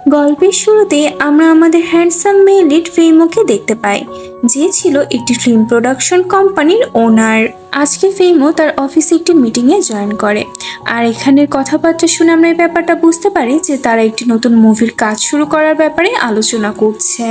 গল্পের শুরুতে আমরা আমাদের হ্যান্ডসাম মেয়ে লিড ফেইমোকে দেখতে পাই, যে ছিল একটি ফিল্ম প্রোডাকশন কোম্পানির ওনার। আজকে ফেইমো তার অফিসে একটি মিটিংয়ে জয়েন করে, আর এখানের কথাবার্তা শুনে আমরা এই ব্যাপারটা বুঝতে পারি যে তারা একটি নতুন মুভির কাজ শুরু করার ব্যাপারে আলোচনা করছে।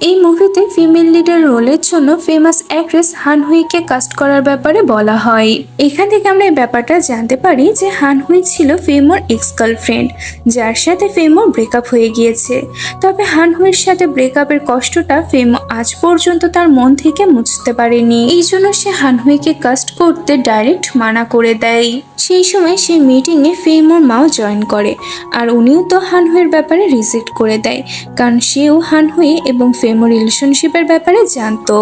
এই মুভিতে ফিমেল লিডার রোলের জন্য ফেমাস অ্যাক্ট্রেস হানহুইকে কাস্ট করার ব্যাপারে বলা হয়। এখান থেকে আমরা এই ব্যাপারটা জানতে পারি যে হানহুই ছিল ফেমোর এক্স গার্লফ্রেন্ড, যার সাথে ফেমোর ব্রেকআপ হয়ে গিয়েছে। তবে হানহুইয়ের সাথে ব্রেকআপের কষ্টটা ফেমো আজ পর্যন্ত তার মন থেকে মুছতে পারেনি। এই জন্য সে হানহুইকে কাস্ট করতে ডাইরেক্ট মানা করে দেয়। সেই সময় সেই মিটিংয়ে ফেমোর মাও জয়েন করে, আর উনিও তো হানহুইয়ের ব্যাপারে রিজেক্ট করে দেয়, কারণ সেও হানহুই এবং ফেমো রিলেশনশিপের ব্যাপারে জানতো।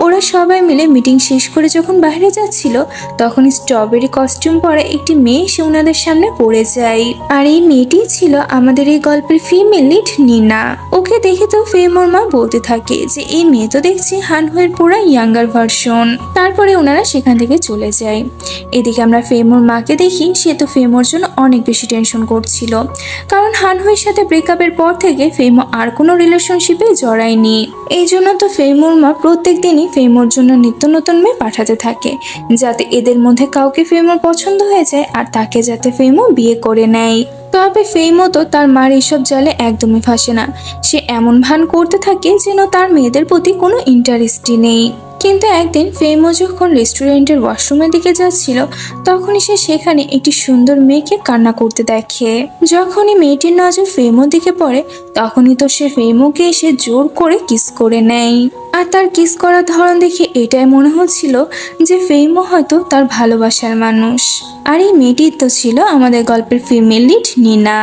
ওরা সবাই মিলে মিটিং শেষ করে যখন বাইরে যাচ্ছিল, তখন স্ট্রবেরি কস্টিউম পরা একটি মেয়ে এসে ওনাদের সামনে পড়ে যায়। আর এই মেয়েটি ছিল আমাদের এই গল্পের ফিমেল লিড নিনা। ওকে দেখে তো ফেমোর মা বলতে থাকে যে এই মেয়ে তো দেখছি হানহুইয়ের পুরো ইয়াঙ্গার ভার্সন। তারপরে ওনারা সেখান থেকে চলে যায়। এদিকে আমরা ফেমোর মাকে দেখি, সে তো ফেমোর জন্য অনেক বেশি টেনশন করছিল, কারণ হানহুইয়ের সাথে ব্রেকআপের পর থেকে ফেমো আর কোনো রিলেশনশিপে জড়ায়নি। এই জন্য তো ফেমোর মা প্রত্যেক দিনই ফেমোর জন্য নিত্য নতুন মেয়ে পাঠাতে থাকে, যাতে এদের মধ্যে কাউকে ফেমোর পছন্দ হয়ে যায় আর তাকে যাতে ফেমো বিয়ে করে নেয়। তবে ফেমো তো তার মার এইসব জালে একদমই ফাঁসে না। সে এমন ভান করতে থাকে যেন তার মেয়েদের প্রতি কোনো ইন্টারেস্টই নেই। কিন্তু একদিন ফেমো যখন রেস্টুরেন্টের ওয়াশরুমের দিকে যাচ্ছিল, তখনই সে সেখানে একটি সুন্দর মেয়েকে কান্না করতে দেখে। যখনই মেয়েটির নজর ফেমোর দিকে পড়ে, তখনই তো সে ফেমোকে এসে জোর করে কিস করে নেয়। আর তার কিস করার ধরন দেখে এটাই মনে হচ্ছিল যে ফেমো হয়তো তার ভালোবাসার মানুষ। আর এই মেয়েটি তো ছিল আমাদের গল্পের ফিমেল লিড নিনা,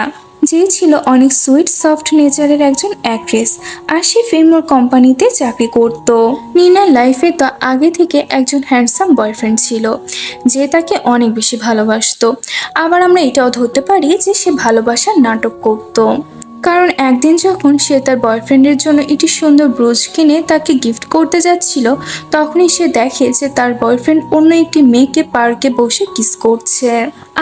যে ছিল অনেক সুইট সফট নেচারের একজন অ্যাক্ট্রেস, আর সে ফেমোর কোম্পানিতে চাকরি করত। নিনার লাইফে তো আগে থেকে একজন হ্যান্ডসাম বয়ফ্রেন্ড ছিল, যে তাকে অনেক বেশি ভালোবাসতো। আবার আমরা এটাও ধরতে পারি যে সে ভালোবাসার নাটক করত, কারণ একদিন যখন সে তার বয়ফ্রেন্ডের জন্য একটি সুন্দর ব্রুজ কিনে তাকে গিফট করতে যাচ্ছিল, তখনই সে দেখে যে তার বয়ফ্রেন্ড অন্য একটি মেয়েকে পার্কে বসে কিস করছে।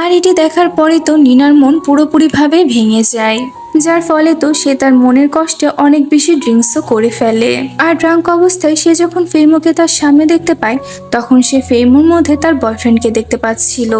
আর এটি দেখার পরে তো নিনার মন পুরোপুরিভাবে ভেঙে যায়, যার ফলে তো সে তার মনের কষ্টে অনেক বেশি ড্রিঙ্কসও করে ফেলে। আর ড্রাঙ্ক অবস্থায় সে যখন ফেমোকে তার সামনে দেখতে পায়, তখন সে ফেমোর মধ্যে তার বয়ফ্রেন্ডকে দেখতে পাচ্ছিল,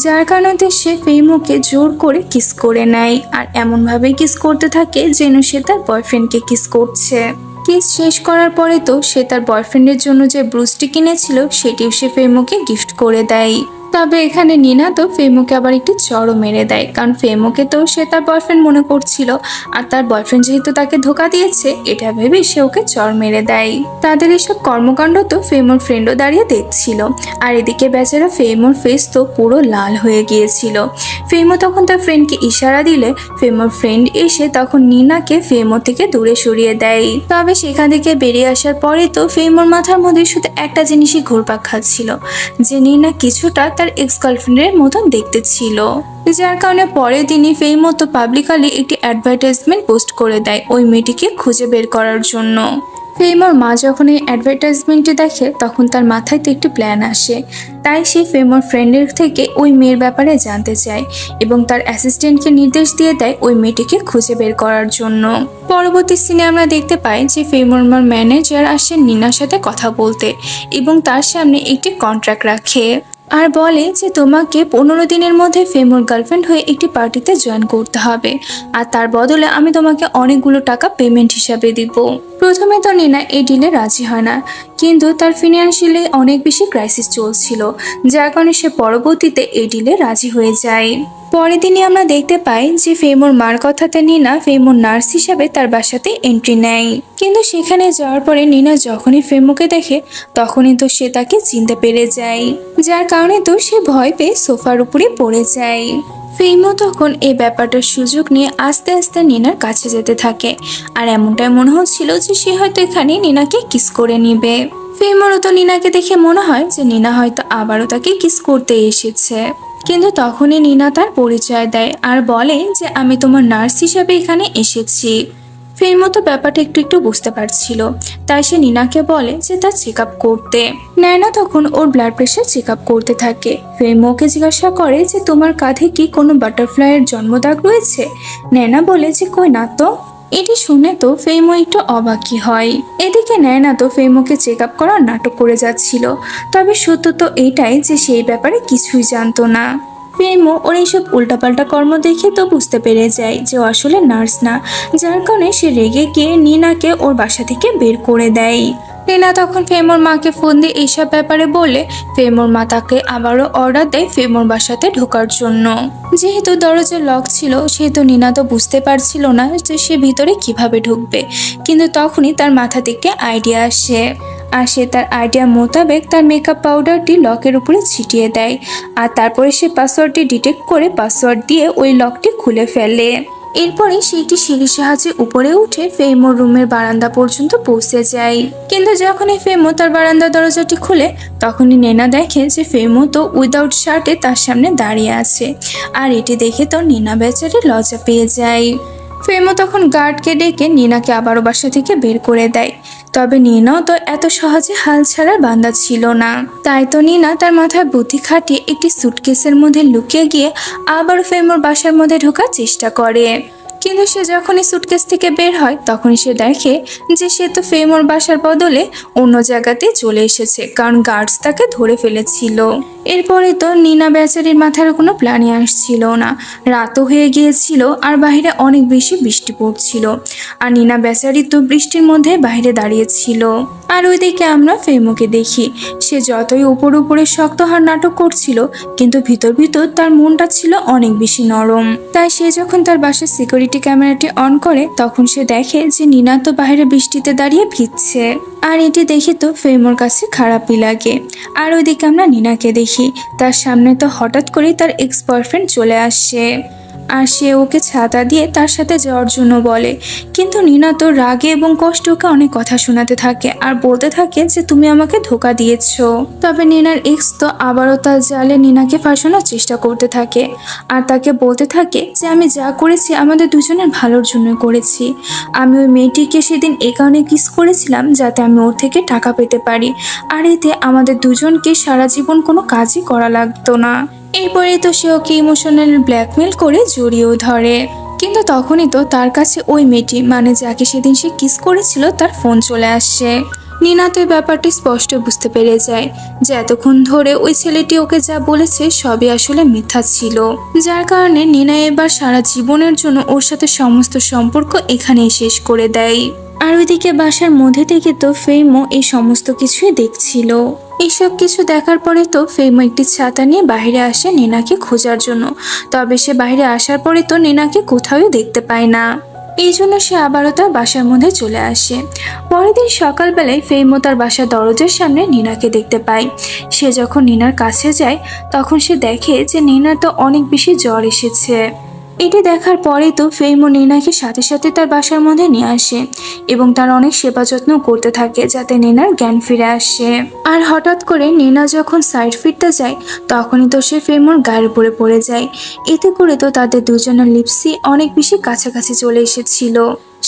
যার কারণে সে ফেমোকে জোর করে কিস করে নেয়। আর এমনভাবে কিস করতে থাকে যেন সে তার বয়ফ্রেন্ডকে কিস করছে। কিস শেষ করার পরে তো সে তার বয়ফ্রেন্ডের জন্য যে ব্রুজটি কিনেছিল সেটিও সে ফেমোকে গিফট করে দেয়। তবে এখানে নিনা তো ফেমোকে আবার একটি চড়ও মেরে দেয়, কারণ ফেমোকে তো সে তার বয়ফ্রেন্ড মনে করছিল, আর তার বয়ফ্রেন্ড যেহেতু তাকে ধোকা দিয়েছে এটা ভেবে সে ওকে চড় মেরে দেয়। তাদের এসব কর্মকাণ্ড তো ফেমোর ফ্রেন্ডও দাঁড়িয়ে দেখছিল, আর এদিকে বেচারা ফেমোর ফেস তো পুরো লাল হয়ে গিয়েছিল। ফেমো তখন তার ফ্রেন্ডকে ইশারা দিলে ফেমোর ফ্রেন্ড এসে তখন নিনাকে ফেমো থেকে দূরে সরিয়ে দেয়। তবে সেখান থেকে বেরিয়ে আসার পরে তো ফেমোর মাথার মধ্যে শুধু একটা জিনিসই ঘুরপাক খাচ্ছিল, যে নিনা কিছুটা তার এক্স গার্লফ্রেন্ডের মতন দেখতে ছিল। যার কারণে পরের দিনই ফেমো তো পাবলিকালি একটি অ্যাডভার্টাইজমেন্ট পোস্ট করে দেয় ওই মেয়েটিকে খুঁজে বের করার জন্য। ফেমোর মা যখন এই অ্যাডভার্টাইজমেন্টটি দেখে, তখন তার মাথায় তো একটি প্ল্যান আসে। তাই সে ফেমোর ফ্রেন্ডের থেকে ওই মেয়ের ব্যাপারে জানতে চায় এবং তার অ্যাসিস্ট্যান্টকে নির্দেশ দিয়ে দেয় ওই মেয়েটিকে খুঁজে বের করার জন্য। পরবর্তী সিনে আমরা দেখতে পাই যে ফেমোর মার ম্যানেজার আসে নিনার সাথে কথা বলতে এবং তার সামনে একটি কন্ট্রাক্ট রাখে, আর বলে যে তোমাকে 15 দিনের মধ্যে ফেমোর গার্লফ্রেন্ড হয়ে একটি পার্টিতে জয়েন করতে হবে, আর তার বদলে আমি তোমাকে অনেকগুলো টাকা পেমেন্ট হিসাবে দিব। প্রথমে তো নিনা এই ডিলে রাজি হয় না, কিন্তু তার ফিনান্সিয়ালি অনেক বেশি ক্রাইসিস চলছিল, যার কারণে সে পরবর্তীতে এই ডিলে রাজি হয়ে যায়। পরের দিনই আমরা দেখতে পাই যে ফেমোর মার কথাতে নিনা ফেমোর নার্স হিসাবে তার বাসাতে এন্ট্রি নেয়। কিন্তু সেখানে যাওয়ার পরে নিনা যখনই ফেমোকে দেখে, তখনই তো সে তাকে চিনতে পেরে যায়, যার কারণে তো সে ভয় পেয়ে সোফার উপরে পড়ে যায়। ফেমো তখন এই ব্যাপারটার সুযোগ নিয়ে আস্তে আস্তে নিনার কাছে যেতে থাকে, আর এমনটাই মনে হচ্ছিল যে সে হয়তো এখানে নিনাকে কিস করে নিবে। ফেমোরও তো নিনাকে দেখে মনে হয় যে নিনা হয়তো আবারও তাকে কিস করতে এসেছে, কিন্তু তখনই নিনা তার পরিচয় দেয় আর বলে যে আমি তোমার নার্স হিসাবে এখানে এসেছি। ফেমো তো ব্যাপারটা একটু একটু বুঝতে পারছিল, তাই সে নিনাকে বলে যে তার চেক আপ করতে। নয়না তখন ওর ব্লাড প্রেশার চেক আপ করতে থাকে। ফেমোকে জিজ্ঞাসা করে যে তোমার কাঁধে কি কোনো বাটারফ্লাইয়ের জন্মদাগ রয়েছে? নয়না বলে যে কই না তো। এটি শুনে তো ফেইমো একটু অবাকই হয়। এদিকে নেয়না তো ফেইমোকে চেক আপ করার নাটক করে যাচ্ছিল, তবে সত্য তো এটাই যে সেই ব্যাপারে কিছুই জানতো না। ফেইমো ওর এইসব উল্টাপাল্টা কর্ম দেখে তো বুঝতে পেরে যায় যে ও আসলে নার্স না, যার কারণে সে রেগে গিয়ে নিনাকে ওর বাসা থেকে বের করে দেয়। নিনা তখন ফেইমোর মাকে ফোন দিয়ে এইসব ব্যাপারে বলে ফেইমোর মা তাকে আবারও অর্ডার দেয় ফেইমোর বাসাতে ঢোকার জন্য। যেহেতু দরজা লক ছিল সেহেতু নিনা তো বুঝতে পারছিল না যে সে ভিতরে কিভাবে ঢুকবে, কিন্তু তখনই তার মাথা থেকে আইডিয়া আসে। আর সে তার আইডিয়া মোতাবেক তার মেকআপ পাউডারটি লকের উপরে ছিটিয়ে দেয়, আর তারপরে সে পাসওয়ার্ডটি ডিটেক্ট করে পাসওয়ার্ড দিয়ে ওই লকটি খুলে ফেলে। এরপরে সে একটি সিঁড়ির সাহায্যে উপরে উঠে ফেইমোর রুমের বারান্দা পর্যন্ত পৌঁছে যায়। কিন্তু যখনই ফেইমো তার বারান্দার দরজাটি খুলে তখনই নেনা দেখে যে ফেইমো তো উইদাউট শার্টে তার সামনে দাঁড়িয়ে আছে। আর এটি দেখে তো নিনা বেচারি লজ্জা পেয়ে যায়। ফেইমো তখন গার্ডকে ডেকে নিনাকে আবারও বাসা থেকে বের করে দেয়। তবে নিনাও তো এত সহজে হাল ছাড়ার বান্দা ছিল না, তাই তো নিনা তার মাথায় বুদ্ধি খাটিয়ে একটি সুটকেসের মধ্যে লুকিয়ে গিয়ে আবার ফেইমোর বাসার মধ্যে ঢোকার চেষ্টা করে। কিন্তু সে যখনই সুটকেস থেকে বের হয় তখনই সে দেখে যে সে তো ফেইমোর বাসার বদলে অন্য জায়গাতে চলে এসেছে, কারণ গার্ডস তাকে ধরে ফেলেছিল। এরপরে তো নিনা বেচারির মাথার কোনো প্ল্যানই আসছিল না। রাতও হয়ে গিয়েছিল আর বাইরে অনেক বেশি বৃষ্টি পড়ছিল, আর নিনা বেচারি তো বৃষ্টির মধ্যে বাইরে দাঁড়িয়েছিল। আর ওইদিকে আমরা ফেইমোকে দেখি সে যতই উপরে শক্ত হার নাটক করছিল, কিন্তু ভিতর ভিতর তার মনটা ছিল অনেক বেশি নরম। তাই সে যখন তার বাসার সিকিউরিটি ক্যামেরাটি অন করে তখন সে দেখে যে নিনা তো বাইরে বৃষ্টিতে দাঁড়িয়ে ভিজছে। আর এটি দেখে তো ফেইমোর কাছে খারাপই লাগে। আর ওইদিকে আমরা নিনাকে দেখি তার সামনে তো হঠাৎ করেই তার এক্স বয়ফ্রেন্ড চলে আসে, আর সে ওকে ছাতা দিয়ে তার সাথে যাওয়ার জন্য বলে। কিন্তু নিনা তো রাগে এবং কষ্টে ওকে অনেক কথা শোনাতে থাকে আর বলতে থাকে যে তুমি আমাকে ধোকা দিয়েছো। তবে নিনার এক্স তো আবারও তার জালে নিনাকে ফাঁসানোর চেষ্টা করতে থাকে আর তাকে বলতে থাকে যে আমি যা করেছি আমাদের দুজনের ভালোর জন্য করেছি। আমি ওই মেয়েটিকে সেদিন এই কারণে কিস করেছিলাম যাতে আমি ওর থেকে টাকা পেতে পারি, আর এতে আমাদের দুজনকে সারা জীবন কোনো কাজই করা লাগতো না। এরপরে তো সে ওকে ইমোশনাল ব্ল্যাকমেল করে জড়িয়েও ধরে। কিন্তু তখনই তো তার কাছে ওই মেয়েটি মানে যাকে সেদিন সে কিস করেছিল তার ফোন চলে আসে। নিনা তো এই ব্যাপারটি স্পষ্ট বুঝতে পেরে যায় যে এতক্ষণ ধরে ওই ছেলেটি ওকে যা বলেছে সবই আসলে মিথ্যা ছিল, যার কারণে নিনা এবার সারা জীবনের জন্য ওর সাথে সমস্ত সম্পর্ক এখানেই শেষ করে দেয়। আর ওইদিকে বাসার মধ্যে থেকে তো ফেইমো এই সমস্ত কিছুই দেখছিল। এইসব কিছু দেখার পরে তো ফেইমো একটি ছাতা নিয়ে বাইরে আসে নিনাকে খোঁজার জন্য। তবে সে বাইরে আসার পরে তো নিনাকে কোথাও দেখতে পায় না, এই জন্য সে আবারও তার বাসার মধ্যে চলে আসে। পরের দিন সকালবেলায় ফেইমো তার বাসার দরজার সামনে নিনাকে দেখতে পায়। সে যখন নিনার কাছে যায় তখন সে দেখে যে নিনার তো অনেক বেশি জ্বর এসেছে। এটি দেখার পরেই তো ফেইমো নিনাকে সাথে সাথে তার বাসার মধ্যে নিয়ে আসে এবং তার অনেক সেবা যত্ন করতে থাকে যাতে নিনার জ্ঞান ফিরে আসে। আর হঠাৎ করে নিনা যখন সাইড ফিরতে যায় তখনই তো সে ফেইমোর গায়ের উপরে পড়ে যায়। এতে করে তো তাদের দুজনের লিপসই অনেক বেশি কাছাকাছি চলে এসেছিল।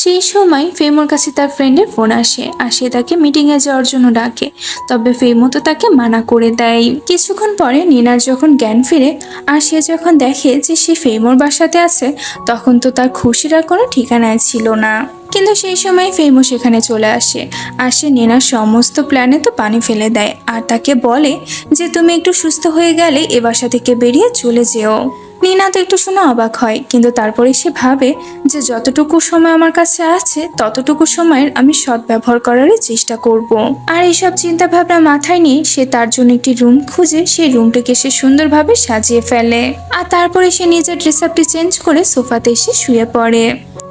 সেই সময় ফেইমোর কাছে তার ফ্রেন্ডের ফোন আসে আর সে তাকে মিটিংয়ে যাওয়ার জন্য ডাকে, তবে ফেইমো তো তাকে মানা করে দেয়। কিছুক্ষণ পরে নিনার যখন জ্ঞান ফিরে আর সে যখন দেখে যে সে ফেইমোর বাসাতে আছে তখন তো তার খুশির আর কোনো ঠিকানায় ছিল না। কিন্তু সেই সময় ফেইমো সেখানে চলে আসে আর সে নিনার সমস্ত প্ল্যানে তো পানি ফেলে দেয় আর তাকে বলে যে তুমি একটু সুস্থ হয়ে গেলে এ বাসা থেকে বেরিয়ে চলে যেও। নিনা তো একটু শুনে অবাক হয়, কিন্তু তারপরে সে ভাবে যে যতটুকু সময় আমার কাছে আছে ততটুকু সময়ের আমি সৎ ব্যবহার করারই চেষ্টা করব। আর এইসব চিন্তা ভাবনা মাথায় নিয়ে সে তার জন্য একটি রুম খুঁজে সেই রুমটিকে সে সুন্দরভাবে সাজিয়ে ফেলে আর তারপরে সে নিজের ড্রেস আপটি চেঞ্জ করে সোফাতে এসে শুয়ে পড়ে।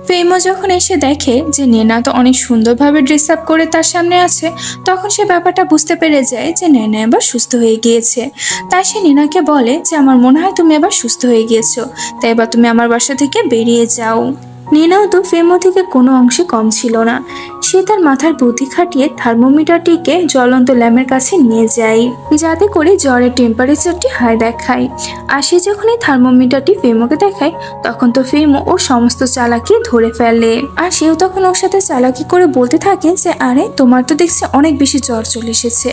ফেইমো যখন এসে দেখে যে নেনা তো অনেক সুন্দরভাবে ড্রেস আপ করে তার সামনে আছে তখন সে ব্যাপারটা বুঝতে পেরে যায় যে নেনা এবার সুস্থ হয়ে গিয়েছে। তাই সে নেনাকে বলে যে আমার মনে হয় তুমি এবার সুস্থ হয়ে গিয়েছো, তাই এবার তুমি আমার বাসা থেকে বেরিয়ে যাও। নেনাও তো ফেইমো থেকে কোনো অংশে কম ছিল না। সে সে তার মাথার বুদ্ধি খাটিয়ে থার্মোমিটারটিকে জ্বলন্ত ল্যাম্পের কাছে নিয়ে যায়, যাতে করে জ্বরের টেম্পারেচারটি হাই দেখায়। আর সে যখন এই থার্মোমিটারটি ফেমোকে দেখায়, তখন তো ফেমো ওর সমস্ত চালাকি ধরে ফেলে। আর সেও তখন ওর সাথে চালাকি করে বলতে থাকে যে আরে তোমার তো দেখছি অনেক বেশি জ্বর চলে এসেছে,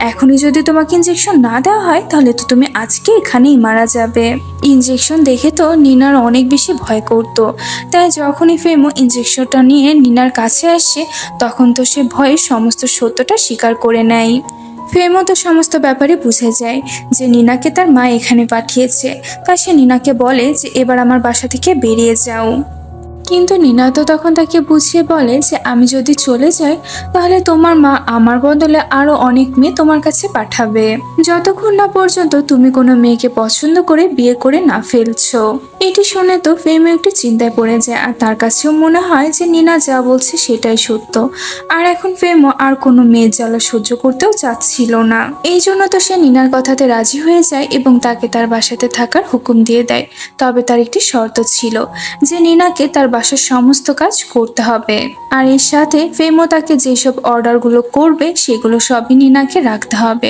এখনই যদি তোমাকে ইঞ্জেকশন না দেওয়া হয় তাহলে তো তুমি আজকে এখানেই মারা যাবে। ইঞ্জেকশন দেখে তো নিনার অনেক বেশি ভয় করতো, তাই যখনই ফেমো ইঞ্জেকশনটা নিয়ে নিনার কাছে আসে, তখন তো সে ভয়ে সমস্ত সত্যটা স্বীকার করে নেয়। ফেমো তো সমস্ত ব্যাপারে বুঝে যায় যে নিনাকে তার মা এখানে পাঠিয়েছে, তাই সে নিনাকে বলে যে এবার আমার বাসা থেকে বেরিয়ে যাও। কিন্তু নিনা তো তখন তাকে বুঝিয়ে বলে যে আমি যদি চলে যাই তাহলে তোমার মা আমার বদলে আরো অনেক মেয়ে তোমার কাছে পাঠাবে, যতক্ষণ না পর্যন্ত তুমি কোনো মেয়েকে পছন্দ করে বিয়ে করে না ফেলছো। এটি শুনে তো ফেমো একটু চিন্তায় পড়ে যায়, আর তার কাছেও মনে হয় যে নিনা যা বলছে সেটাই সত্য। আর এখন ফেমো আর কোনো মেয়ের জ্বালা সহ্য করতেও চাচ্ছিল না। এই জন্য তো সে নিনার কথাতে রাজি হয়ে যায় এবং তাকে তার বাসাতে থাকার হুকুম দিয়ে দেয়। তবে তার একটি শর্ত ছিল যে নিনাকে তার বাসার সমস্ত কাজ করতে হবে, আর এর সাথে ফেমো তাকে যেসব অর্ডারগুলো করবে সেগুলো সবই নিনাকে রাখতে হবে।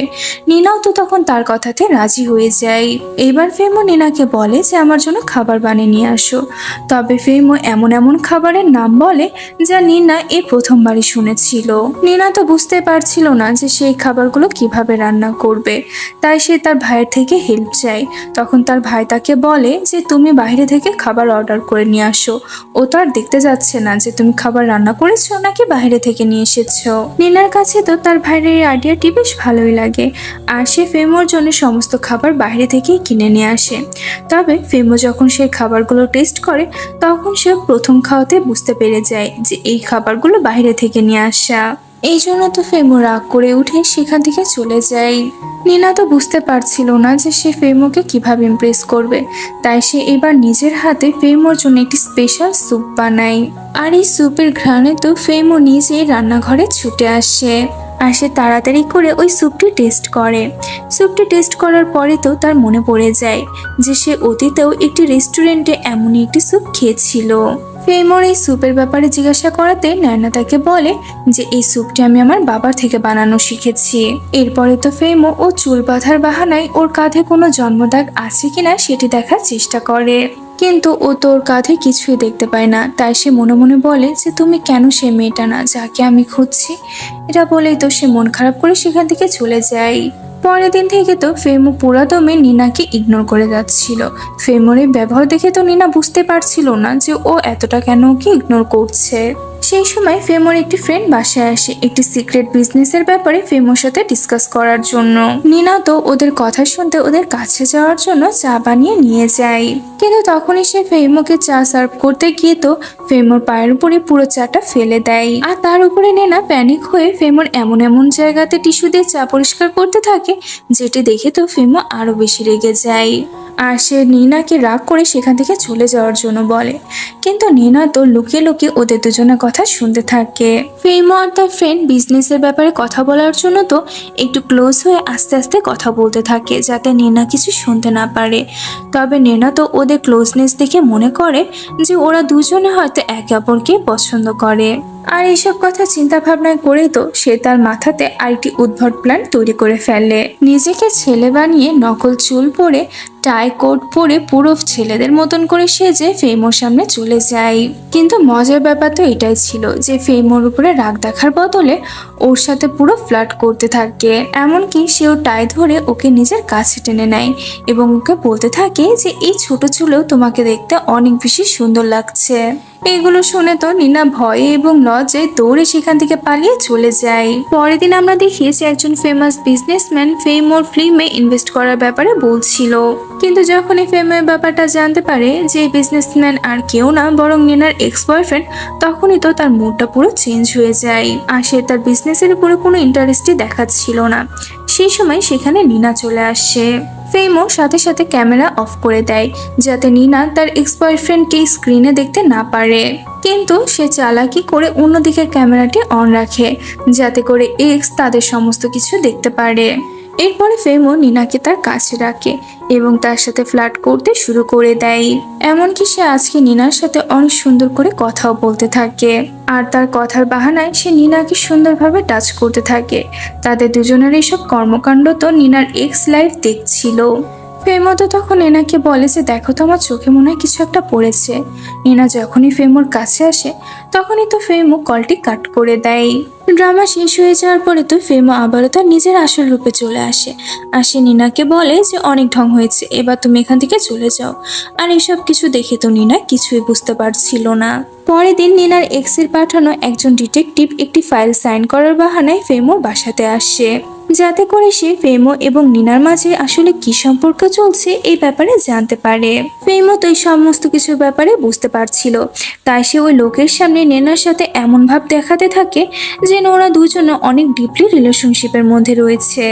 নিনাও তো তখন তার কথাতে রাজি হয়ে যায়। এবার ফেমো নিনাকে বলে যে আমার জন্য খাবার বানিয়ে নিয়ে আসো। তবে ফেমো এমন এমন খাবারের নাম বলে যা নিনা এই প্রথমবারই শুনেছিল। নিনা তো বুঝতে পারছিল না যে সেই খাবারগুলো কিভাবে রান্না করবে, তাই সে তার ভাইয়ের থেকে হেল্প চায়। তখন তার ভাই তাকে বলে যে তুমি বাইরে থেকে খাবার অর্ডার করে নিয়ে আসো, ও তো আর দেখতে যাচ্ছে না যে তুমি খাবার রান্না করেছো নাকি বাইরে থেকে নিয়ে এসেছো। নিনার কাছে তো তার ভাইয়ের এই আইডিয়াটি বেশ ভালোই লাগে, আর সে ফেমোর জন্য সমস্ত খাবার বাইরে থেকেই কিনে নিয়ে আসে। তবে ফেমো যখন সেই খাবারগুলো টেস্ট করে, তখন সে প্রথম খাওয়াতে বুঝতে পেরে যায় যে এই খাবারগুলো বাইরে থেকে নিয়ে আসা। এই জন্য তো ফেমো রাগ করে উঠে সেখান থেকে চলে যায়। নিনা তো বুঝতে পারছিল না যে সে ফেমোকে কিভাবে ইমপ্রেস করবে, তাই সে এবার নিজের হাতে ফেমোর জন্য একটি স্পেশাল স্যুপ বানায়। আর এই স্যুপের ঘ্রাণে তো ফেমো নিজেই রান্নাঘরে ছুটে আসে, আর সে তাড়াতাড়ি করে ওই স্যুপটি টেস্ট করে। স্যুপটি টেস্ট করার পরে তো তার মনে পড়ে যায় যে সে অতীতেও একটি রেস্টুরেন্টে এমনই একটি স্যুপ খেয়েছিল। ফেমোর এই স্যুপের ব্যাপারে জিজ্ঞাসা করাতে নায়না তাকে বলে যে এই স্যুপটি আমি আমার বাবার থেকে বানানো শিখেছি। এরপরে তো ফেমো ও চুল বাঁধার বাহানায় ওর কাঁধে কোনো জন্মদাগ আছে কিনা সেটি দেখার চেষ্টা করে, কিন্তু ও তো ওর কাঁধে কিছুই দেখতে পায় না। তাই সে মনে মনে বলে যে তুমি কেন সে মেয়েটা না যাকে আমি খুঁজছি। এটা বলেই তো সে মন খারাপ করে সেখান থেকে চলে যায়। পরের দিন থেকে তো ফেমো পুরা দমে নিনাকে ইগনোর করে যাচ্ছিল। ফেমোর এই ব্যবহার দেখে তো নিনা বুঝতে পারছিল না যে ও এতটা কেন ওকে ইগনোর করছে। সেই সময় ফেমোর একটি ফ্রেন্ড বাসায় আসে একটি সিক্রেট বিজনেসের ব্যাপারে ফেমোর সাথে ডিসকাস করার জন্য। নিনা তো ওদের কথা শুনতে ওদের কাছে যাওয়ার জন্য চা বানিয়ে নিয়ে যায়, কিন্তু তখনই সে ফেমোকে চা সার্ভ করতে গিয়ে তো ফেমোর পায়ের উপরে পুরো চাটা ফেলে দেয়। আর তার উপরে নিনা প্যানিক হয়ে ফেমোর এমন এমন জায়গাতে টিস্যু দিয়ে চা পরিষ্কার করতে থাকে, যেটি দেখে তো ফেমো আরো বেশি রেগে যায়। আর সে নিনাকে রাগ করে সেখান থেকে চলে যাওয়ার জন্য বলে, কিন্তু নিনা তো লুকিয়ে লুকিয়ে ওদের দুজনের কথা শুনতে থাকে। ফেমো আর তার ফ্রেন্ড বিজনেসের ব্যাপারে কথা বলার জন্য তো একটু ক্লোজ হয়ে আস্তে আস্তে কথা বলতে থাকে যাতে নিনা কিছু শুনতে না পারে। তবে নিনা তো ওদের ক্লোজনেস দেখে মনে করে যে ওরা দুজনে হয়তো একে অপরকে পছন্দ করে। আর এইসব কথা চিন্তা ভাবনায় করে তো সে তার মাথাতে আরেকটি উদ্ভট প্ল্যান তৈরি করে ফেলে। নিজেকে ছেলে বানিয়ে নকল চুল পরে টাই কোট পরে পুরো ছেলেদের মতন করে সেজে ফেমোর সামনে চলে যায়। কিন্তু মজার ব্যাপার তো এটাই ছিল যে ফেমোর উপরে রাগ দেখার বদলে ওর সাথে পুরো ফ্লার্ট করতে থাকে। এমনকি সেও টাই ধরে ওকে নিজের কাছে টেনে নেয় এবং ওকে বলতে থাকে যে এই ছোট চুলেও তোমাকে দেখতে অনেক বেশি সুন্দর লাগছে। এগুলো শুনে তো নিনা ভয়ে এবং লজ্জায় দৌড়ে সেখান থেকে পালিয়ে চলে যায়। পরের দিন আমরা দেখি যে একজন ফেমাস বিজনেসম্যান ফেমোর ফিল্মে ইনভেস্ট করার ব্যাপারে বলছিল, কিন্তু যখনই ফেমের ব্যাপারটা জানতে পারে যে বিজনেসম্যান আর কেউ না বরং নিনার এক্স বয়ফ্রেন্ড, তখনই তো তার মুডটা পুরো চেঞ্জ হয়ে যায়। আর সে তার বিজনেসের উপরে কোনো ইন্টারেস্টই দেখাচ্ছিল না। সেই সময় সেখানে নিনা চলে আসে। ফেমো সাথে সাথে ক্যামেরা অফ করে দেয় যাতে নিনা তার এক্স বয়ফ্রেন্ডকে স্ক্রিনে দেখতে না পারে, কিন্তু সে চালাকি করে অন্যদিকে ক্যামেরাটি অন রাখে যাতে করে এক্স তাদের সমস্ত কিছু দেখতে পারে। এরপরে ফেমো নিনাকে তার কাছে রাখে এবং তার সাথে ফ্লার্ট করতে শুরু করে দেয়। এমনকি সে আজকে নিনার সাথে অনেক সুন্দর করে কথাও বলতে থাকে, আর তার কথার বাহানায় সে নিনাকে সুন্দরভাবে টাচ করতে থাকে। তাদের দুজনের এইসব কর্মকাণ্ড তো নিনার এক্স লাইফ দেখছিল। ফেমো তো তখন নিনাকে বলে যে দেখো তো আমার চোখে মনে হয় কিছু একটা পড়েছে। নিনা যখনই ফেমোর কাছে আসে তখনই তো ফেমো কলটি কাট করে দেয়। ড্রামা শেষ হয়ে যাওয়ার পরে তো ফেমো আবারও তার নিজের আসল রূপে চলে আসে। আর সে নিনাকে বলে যে অনেক ঢং হয়েছে, এবার তুমি এখান থেকে চলে যাও। আর এসব কিছু দেখে তো নিনা কিছুই বুঝতে পারছিল না। পরের দিন নিনার এক্সের পাঠানো একজন ডিটেকটিভ একটি ফাইল সাইন করার বাহানায় ফেমোর বাসাতে আসে, যাতে করে সে ফেমো এবং নিনার মাঝে আসলে কি সম্পর্ক চলছে এই ব্যাপারে জানতে পারে। ফেমো তো এই সমস্ত কিছুর ব্যাপারে বুঝতে পারছিল, তাই সে ওই লোকের সামনে নিনার সাথে এমন ভাব দেখাতে থাকে যে ওরা দুজনে অনেক ডিপলি রিলেশনশিপের মধ্যে রয়েছে।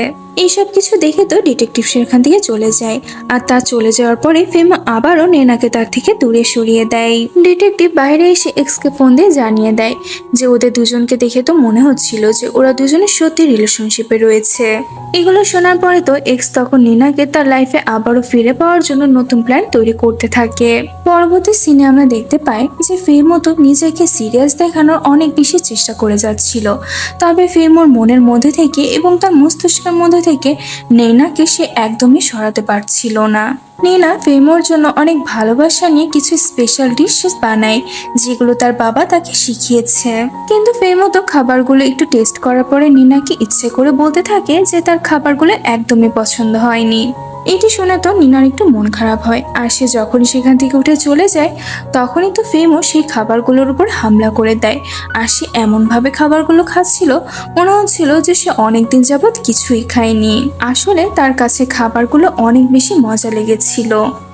এইসব কিছু দেখে তো ডিটেকটিভ সেখান থেকে চলে যায়। আর তা চলে যাওয়ার পরে ফেমো আবারও নেনাকে তার থেকে দূরে সরিয়ে দেয়। ডিটেকটিভ বাইরে এসে এক্সকে ফোন দিয়ে জানিয়ে দেয় যে ওদের দুজনকে দেখে তো মনে হচ্ছিল যে ওরা দুজনে সত্যি রিলেশনশিপে রয়েছে। এগুলো শোনার পরে তো এক্স তখন নিনাকে তার লাইফে আবারও ফিরে পাওয়ার জন্য নতুন প্ল্যান তৈরি করতে থাকে। পরবর্তী সিনে আমরা দেখতে পাই যে ফেমো তো নিজেকে সিরিয়াস দেখানোর অনেক বেশি চেষ্টা করে যাচ্ছিল, তবে ফেমোর মনের মধ্যে থেকে এবং তার মস্তিষ্কের মধ্যে থেকে নেনাকে সে একদমই সরাতে পারছিল না। নিনা ফেমোর জন্য অনেক ভালোবাসা নিয়ে কিছু স্পেশাল ডিশ বানায়, যেগুলো তার বাবা তাকে শিখিয়েছে। কিন্তু ফেমো তো খাবারগুলো একটু টেস্ট করার পরে নিনাকে ইচ্ছে করে বলতে থাকে যে তার খাবারগুলো একদমই পছন্দ হয়নি। এটি শুনে তো নিনার একটু মন খারাপ হয়, আর সে যখনই সেখান থেকে উঠে চলে যায় তখনই তো ফেমো সেই খাবারগুলোর উপর হামলা করে দেয়। আর সে এমনভাবে খাবারগুলো খাচ্ছিল মনে হচ্ছিল যে সে অনেকদিন যাবৎ কিছুই খায়নি। আসলে তার কাছে খাবারগুলো অনেক বেশি মজা লেগেছিল।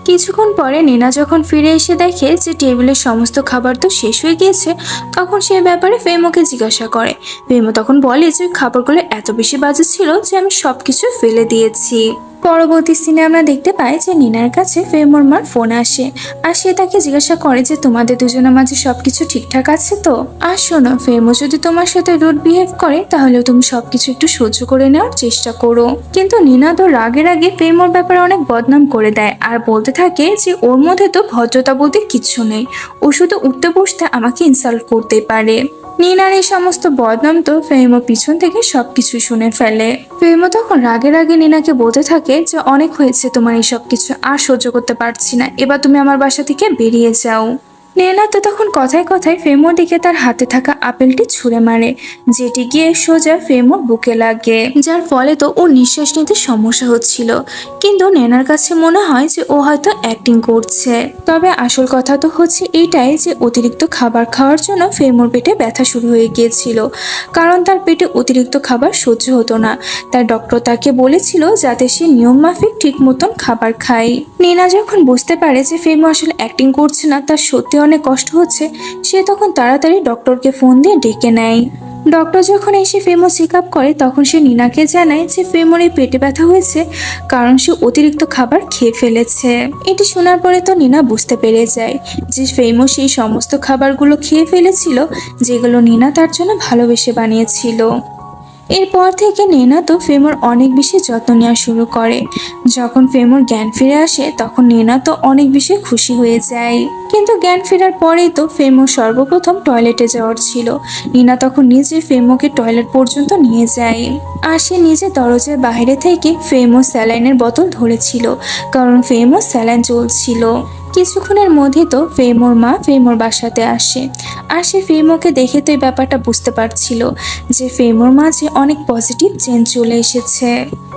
কিছুক্ষণ পরে নিনা যখন ফিরে এসে দেখে যে টেবিলের সমস্ত খাবার তো শেষ হয়ে গিয়েছে, তখন সে ব্যাপারে ফেমোকে জিজ্ঞাসা করে। ফেমো তখন বলে যে খাবারগুলো এত বেশি বাজে ছিল যে আমি সবকিছু ফেলে দিয়েছি। পরবর্তী সিনে আমরা দেখতে পাই যে নিনার কাছে ফেমোর মার ফোন আসে, আর সে তাকে জিজ্ঞাসা করে যে তোমাদের দুজনের মাঝে সবকিছু ঠিকঠাক আছে তো। আর শোনো, ফেমো যদি তোমার সাথে রুড বিহেভ করে তাহলে তুমি সবকিছু একটু সহ্য করে নেওয়ার চেষ্টা করো। কিন্তু নিনা তো রাগে রাগে ফেমোর ব্যাপারে অনেক বদনাম করে দেয়, আর বলতে থাকে যে ওর মধ্যে তো ভদ্রতা বলতে কিচ্ছু নেই, ও শুধু উঠতে বসতে আমাকে ইনসাল্ট করতে পারে। নিনার এই সমস্ত বদনাম তো ফেমো পিছন থেকে সবকিছু শুনে ফেলে। ফেমো তখন রাগে রাগে নিনাকে বলতে থাকে যে অনেক হয়েছে তোমার এই সব কিছু, আর সহ্য করতে পারছি না, এবার তুমি আমার বাসা থেকে বেরিয়ে যাও। নেনা তো তখন কথায় কথায় ফেমোর দিকে তার হাতে থাকা আপেলটি ছুঁড়ে মারে, যেটি গিয়ে সোজা ফেমোর বুকে লাগে, যার ফলে তো ও নিঃশ্বাস নিতে সমস্যা হচ্ছিল। কিন্তু নেনার কাছে মনে হয় যে ও হয়তো অ্যাক্টিং করছে। তবে আসল কথা তো হচ্ছে এইটাই যে অতিরিক্ত খাবার খাওয়ার জন্য ফেমোর পেটে ব্যথা শুরু হয়ে গিয়েছিল, কারণ তার পেটে অতিরিক্ত খাবার সহ্য হতো না। তার ডক্টর তাকে বলেছিল যাতে সে নিয়ম মাফিক ঠিক মতন খাবার খায়। নেনা যখন বুঝতে পারে যে ফেমো আসলে অ্যাক্টিং করছে না, তার সত্যি অনেক কষ্ট হচ্ছে, সে তখন তাড়াতাড়ি ডক্টরকে ফোন দিয়ে ডেকে নেয়। ডক্টর যখন এসে ফেমো চেক আপ করে তখন সে নিনাকে জানায় যে ফেমোর এই পেটে ব্যথা হয়েছে কারণ সে অতিরিক্ত খাবার খেয়ে ফেলেছে। এটি শোনার পরে তো নিনা বুঝতে পেরে যায় যে ফেমো সেই সমস্ত খাবারগুলো খেয়ে ফেলেছিল যেগুলো নিনা তার জন্য ভালোবেসে বানিয়েছিল। এরপর থেকে নেনা তো ফেমোর অনেক বেশি যত্ন নেওয়া শুরু করে। যখন ফেমোর জ্ঞান ফিরে আসে তখন নেনা তো অনেক বেশি খুশি হয়ে যায়। কিন্তু জ্ঞান ফেরার পরেই তো ফেমো সর্বপ্রথম টয়লেটে যাওয়ার ছিল। নিনা তখন নিজে ফেমোকে টয়লেট পর্যন্ত নিয়ে যায়, আর সে নিজে দরজার বাইরে থেকে ফেমো স্যালাইনের বোতল ধরেছিল, কারণ ফেমো স্যালাইন চলছিল। কিছুক্ষণের মধ্যে তো ফেমোর মা ফেমোর বাসাতে আসে, আর সে ফেমোকে দেখে তো এই ব্যাপারটা বুঝতে পারছিল যে ফেমোর মাঝে অনেক পজিটিভ চেঞ্জ চলে এসেছে,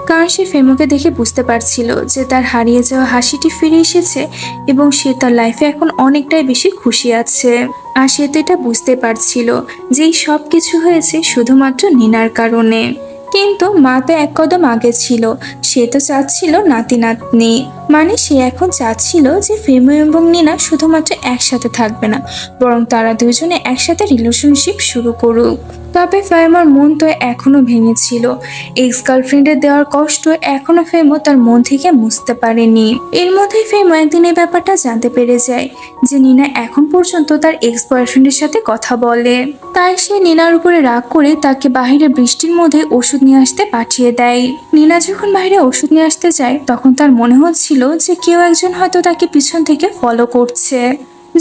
কারণ সে ফেমোকে দেখে বুঝতে পারছিল যে তার হারিয়ে যাওয়া হাসিটি ফিরে এসেছে এবং সে তার লাইফে এখন অনেকটাই বেশি খুশি আছে। আর সে তো এটা বুঝতে পারছিল যে এই সব কিছু হয়েছে শুধুমাত্র নিনার কারণে। কিন্তু মা তো এক কদম আগে ছিল, সে তো চাচ্ছিল নাতি নাতনি, মানে সে এখন চাচ্ছিল যে ফেমো এবং নিনা শুধুমাত্র একসাথে থাকবে না, বরং তারা দুজনে একসাথে রিলেশনশিপ শুরু করুক। তবে ফেমোর মন তো এখনো ভেঙেছিল। এক্স গার্লফ্রেন্ডের দেওয়ার কষ্ট এখনো ফেমো তার মন থেকে মুছতে পারেনি। এর মধ্যেই ফেমো একদিন এই ব্যাপারটা জানতে পেরে যায় যে নিনা এখন পর্যন্ত তার এক্স বয়ফ্রেন্ডের সাথে কথা বলে। তাই সে নিনার উপরে রাগ করে তাকে বাহিরে বৃষ্টির মধ্যে ওষুধ নিয়ে আসতে পাঠিয়ে দেয়। নীনা যখন বাইরে ওষুধ নিয়ে আসতে যায় তখন তার মনে হচ্ছিল যে কেউ একজন হয়তো তাকে পিছন থেকে ফলো করছে,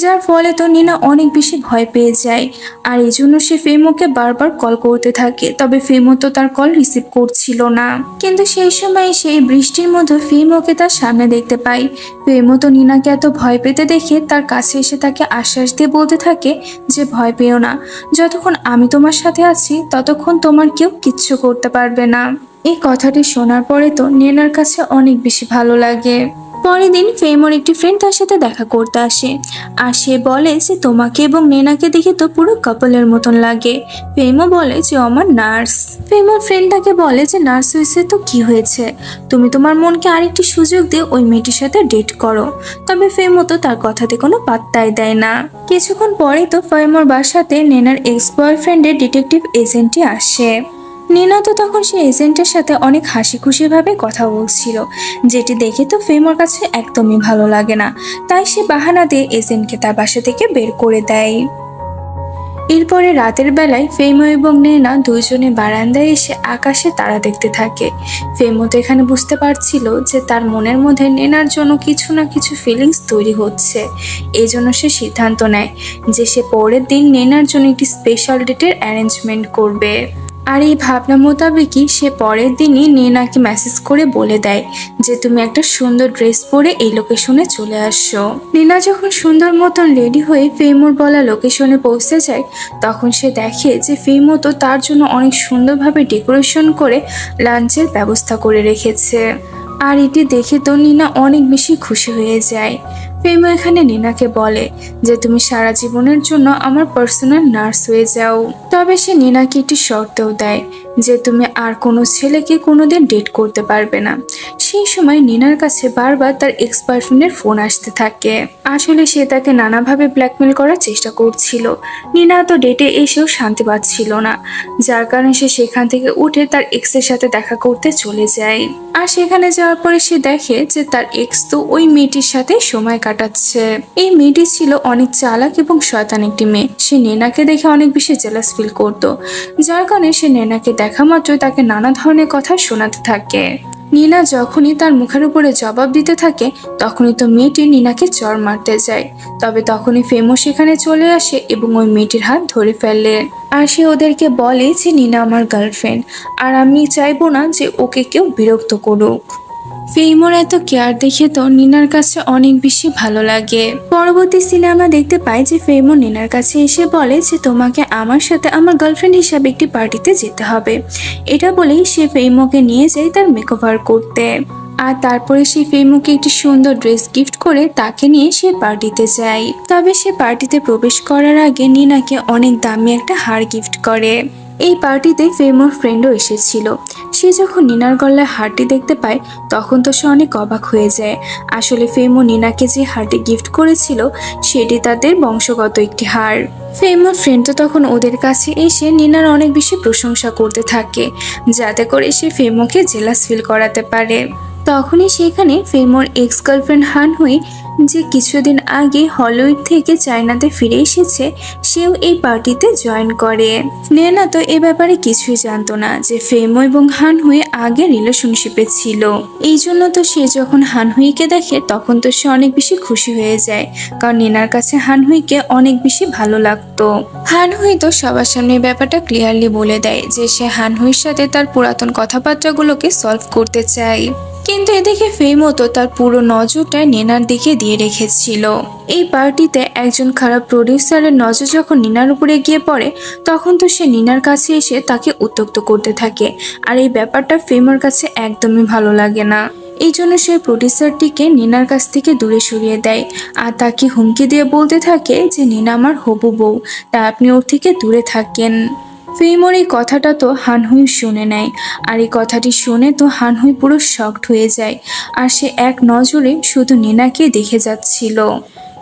যার ফলে তো নীনা অনেক বেশি ভয় পেয়ে যায়। আর এই জন্য সে ফেমোকে বারবার কল করতে থাকে, তবে ফেমো তো তার কল রিসিভ করছিল না। কিন্তু সেই সময় সেই বৃষ্টির মধ্যে ফেমোকে তার সামনে দেখতে পায়। ফেমো তো নীনাকে এত ভয় পেতে দেখে তার কাছে এসে তাকে আশ্বাস দিয়ে বলতে থাকে যে ভয় পেও না, যতক্ষণ আমি তোমার সাথে আছি ততক্ষণ তোমার কেউ কিচ্ছু করতে পারবে না। এই কথাটি শোনার পরে তো নেনার কাছে অনেক বেশি ভালো লাগে। পরের দিন ফেমোর একটি ফ্রেন্ড তার সাথে দেখা করতে আসে, আর সে বলে যে তোমাকে এবং নেনাকে দেখে তো পুরো কাপলের মতন লাগে। ফেমো বলে যে আমার নার্স। ফেমোর ফ্রেন্ড তাকে বলে যে নার্স হয়েছে তো কি হয়েছে, তুমি তোমার মনকে আরেকটি সুযোগ দিয়ে ওই মেয়েটির সাথে ডেট করো। তবে ফেমো তো তার কথাতে কোনো পাত্তাই দেয় না। কিছুক্ষণ পরেই তো ফেমোর বাসাতে নেনার এক্স বয়ফ্রেন্ডের ডিটেকটিভ এজেন্টটি আসে। নীনা তো তখন সেই এজেন্টের সাথে অনেক হাসি খুশি ভাবে কথা বলছিল, যেটি দেখে তো ফেমোর কাছে একদমই ভালো লাগে না। তাই সে বাহানা দিয়ে এজেন্টকে তার বাসা থেকে বের করে দেয়। এরপরে রাতের বেলায় ফেমো এবং নেনা দুইজনে বারান্দায় এসে আকাশে তারা দেখতে থাকে। ফেমো তো এখানে বুঝতে পারছিল যে তার মনের মধ্যে নেনার জন্য কিছু না কিছু ফিলিংস তৈরি হচ্ছে। এই জন্য সে সিদ্ধান্ত নেয় যে সে পরের দিন নেনার জন্য একটি স্পেশাল ডেটের অ্যারেঞ্জমেন্ট করবে। আর এই ভাবনা মোতাবেকই সে পরের দিনই নেনাকে মেসেজ করে বলে দেয় যে তুমি একটা সুন্দর ড্রেস পরে এই লোকেশনে চলে আসছো। নেনা যখন সুন্দর মতন রেডি হয়ে ফেমোর বলা লোকেশনে পৌঁছে যায় তখন সে দেখে যে ফেমো তো তার জন্য অনেক সুন্দরভাবে ডেকোরেশন করে লাঞ্চের ব্যবস্থা করে রেখেছে। আর এটি দেখে তো নিনা অনেক বেশি খুশি হয়ে যায়। ফেমো এখানে নিনাকে বলে যে তুমি সারা জীবনের জন্য আমার পার্সোনাল নার্স হয়ে যাও। তবে সে নিনাকে একটি শর্তও দেয় যে তুমি আর কোনো ছেলেকে কোনোদিন ডেট করতে পারবে না। সেই সময় নিনার কাছে বারবার তার এক্স বয়ফ্রেন্ডের ফোন আসতে থাকে। আসলে সে তাকে নানাভাবে ব্ল্যাকমেল করার চেষ্টা করছিল। নিনা তো ডেটে এসেও শান্তি পাচ্ছিল না, যার কারণে সে সেখান থেকে উঠে তার এক্সের সাথে দেখা করতে চলে যায়। আর সেখানে যাওয়ার পরে সে দেখে যে তার এক্স তো ওই মেয়েটির সাথে সময় কাটাচ্ছে। এই মেয়েটি ছিল অনেক চালাক এবং শয়তান একটি মেয়ে। সে নেনাকে দেখে অনেক বেশি জেলাস ফিল করতো, যার কারণে সে নেনাকে দেখা মাত্রই তাকে নানা ধরনের কথা শোনাতে থাকে। নিনা যখনই তার মুখের উপরে জবাব দিতে থাকে তখনই তো মেয়েটি নিনাকে চড় মারতে যায়। তবে তখনই ফেমো সেখানে চলে আসে এবং ওই মেয়েটির হাত ধরে ফেলে। আর সে ওদেরকে বলে যে নিনা আমার গার্লফ্রেন্ড, আর আমি চাইবো না যে ওকে কেউ বিরক্ত করুক। ফেমোর এত কেয়ার দেখে তো নিনার কাছে অনেক বেশি ভালো লাগে। পরবর্তী সিনে আমরা দেখতে পাই যে ফেমো নিনার কাছে এসে বলে যে তোমাকে আমার সাথে আমার গার্লফ্রেন্ড হিসাবে একটি পার্টিতে যেতে হবে। এটা বলেই সে ফেমোকে নিয়ে যায় তার মেকওভার করতে। আর তারপরে সে ফেমোকে একটি সুন্দর ড্রেস গিফট করে তাকে নিয়ে সে পার্টিতে যায়। তবে সে পার্টিতে প্রবেশ করার আগে নিনাকে অনেক দামি একটা হার গিফট করে। এই পার্টিতে ফেমোর ফ্রেন্ডও এসেছিল। সে যখন নিনার গলায় হারটি দেখতে পায় তখন তো সে অনেক অবাক হয়ে যায়। আসলে ফেমো নিনাকে যে হারটি গিফট করেছিল সেটি তাদের বংশগত একটি হার। ফেমোর ফ্রেন্ড তো তখন ওদের কাছে এসে নিনার অনেক বেশি প্রশংসা করতে থাকে, যাতে করে সে ফেমোকে জেলাস ফিল করাতে পারে। তখনই সেখানে ফেমোর এক্স গার্লফ্রেন্ড হানহুই, যে কিছুদিন আগে হলিউড থেকে চায়নাতে ফিরে এসেছে, সেও এই পার্টিতে জয়েন করে। নেনা তো এ ব্যাপারে কিছুই জানতো না যে ফেমো এবং হানহুই আগে রিলেশনশিপে ছিল। এই জন্য তো সে যখন হানহুইকে দেখে তখন তো সে অনেক বেশি খুশি হয়ে যায়, কারণ নেনার কাছে হানহুইকে অনেক বেশি ভালো লাগতো। হানহুই তো সবার সামনে ব্যাপারটা ক্লিয়ারলি বলে দেয় যে সে হানহুইর সাথে তার পুরাতন কথাবার্তাগুলোকে সলভ করতে চায়। কিন্তু এদিকে ফেমো তো তার পুরো নজরটা নেনার দিকে দিয়ে রেখেছিল। এই পার্টিতে একজন খারাপ প্রডিউসারের নজর যখন নিনার উপরে গিয়ে পড়ে তখন তো সে নিনার কাছে এসে তাকে উত্ত্যক্ত করতে থাকে। আর এই ব্যাপারটা ফেমোর কাছে একদমই ভালো লাগে না। এই জন্য সে প্রডিউসারটিকে নিনার কাছ থেকে দূরে সরিয়ে দেয় আর তাকে হুমকি দিয়ে বলতে থাকে যে নিনা আমার হবু বউ, তাই আপনি ওর থেকে দূরে থাকেন। ফেমোর এই কথাটা তো হানহুই শুনে নেয়। আর এই কথাটি শুনে তো হানহুই পুরো শকড হয়ে যায়। আর সে এক নজরে শুধু নিনাকে দেখে যাচ্ছিল।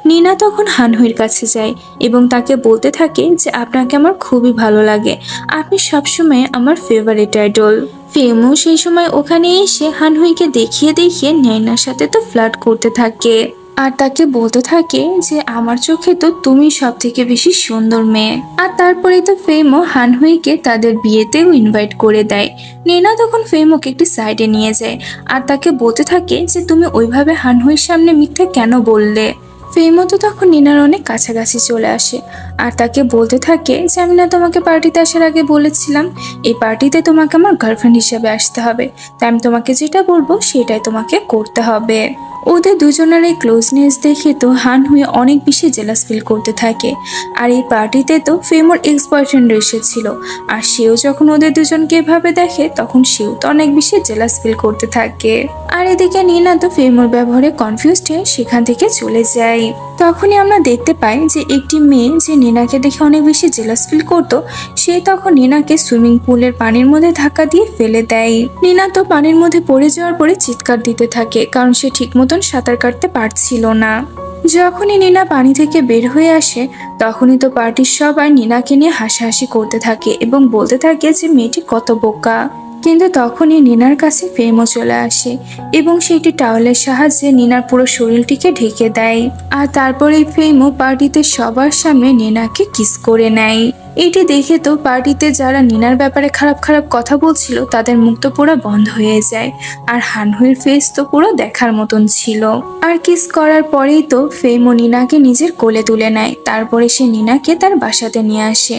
নিনা তখন হানহুইর কাছে যায় এবং তাকে বলতে থাকে যে আপনাকে আমার খুবই ভালো লাগে, আপনি সবসময় আমার ফেভারিট আইডল। ফেমো সেই সময় ওখানে এসে হানহুইকে দেখিয়ে দেখিয়ে নেনার সাথে তো ফ্লার্ট করতে থাকে। আর তাকে বলতে থাকে যে আমার চোখে তো তুমি সব থেকে বেশি সুন্দর মেয়ে। আর তারপরে তো ফেমো হানহুইকে তাদের বিয়েতেও ইনভাইট করে দেয়। নিনা তখন ফেমোকে একটি সাইডে নিয়ে যায় আর তাকে বলতে থাকে যে তুমি ওইভাবে হানহুইর সামনে মিথ্যে কেন বললে। ফেমো তো তখন নিনার অনেক কাছাকাছি চলে আসে আর তাকে বলতে থাকে যে আমি না তোমাকে পার্টিতে আসার আগে বলেছিলাম এই পার্টিতে তোমাকে আমার গার্লফ্রেন্ড হিসেবে আসতে হবে, তাই আমি তোমাকে যেটা বলবো সেটাই তোমাকে করতে হবে। ওদের দুজনের এই ক্লোজনেস দেখে তো হানহুই অনেক বেশি জেলাস ফিল করতে থাকে। আর এই পার্টিতে তো ফেমোর এক্স বয়ফ্রেন্ড এসেছিল আর সেও যখন ওদের দুজনকে এভাবে দেখে তখন সেও তো অনেক বেশি জেলাস ফিল করতে থাকে। আর এদিকে নিনা তো ফেমোর ব্যবহারে কনফিউজড হয়ে সেখান থেকে চলে যায়। তখনই আমরা দেখতে পাই যে একটি মেয়ে যে নিনাকে দেখে অনেক বেশি জেলাস ফিল করতো সে তখন নিনাকে সুইমিং পুলের পানির মধ্যে ধাক্কা দিয়ে ফেলে দেয়। নিনা তো পানির মধ্যে পড়ে যাওয়ার পরে চিৎকার দিতে থাকে কারণ সে ঠিক মতন সাঁতার কাটতে পারছিল না। যখনই নিনা পানি থেকে বের হয়ে আসে তখনই তো পার্টির সবাই নিনাকে নিয়ে হাসাহাসি করতে থাকে এবং বলতে থাকে যে মেয়েটি কত বোকা। কিন্তু তখনই নিনার কাছে ফেমও চলে আসে এবং সেটি টাওয়ালের সাহায্যে নিনার পুরো শরীরটিকে ঢেকে দেয়। আর তারপরে ফেমও পার্টিতে সবার সামনে নিনাকে কিস করে নেয়। এটি দেখে তো পার্টিতে যারা নিনার ব্যাপারে খারাপ খারাপ কথা বলছিল তাদের মুখ তো পুরো বন্ধ হয়ে যায়। আর হানহুইর ফেস তো পুরো দেখার মতন ছিল। আর কিস করার পরেই তো ফেমও নিনাকে নিজের কোলে তুলে নেয়। তারপরে সে নিনাকে তার বাসাতে নিয়ে আসে।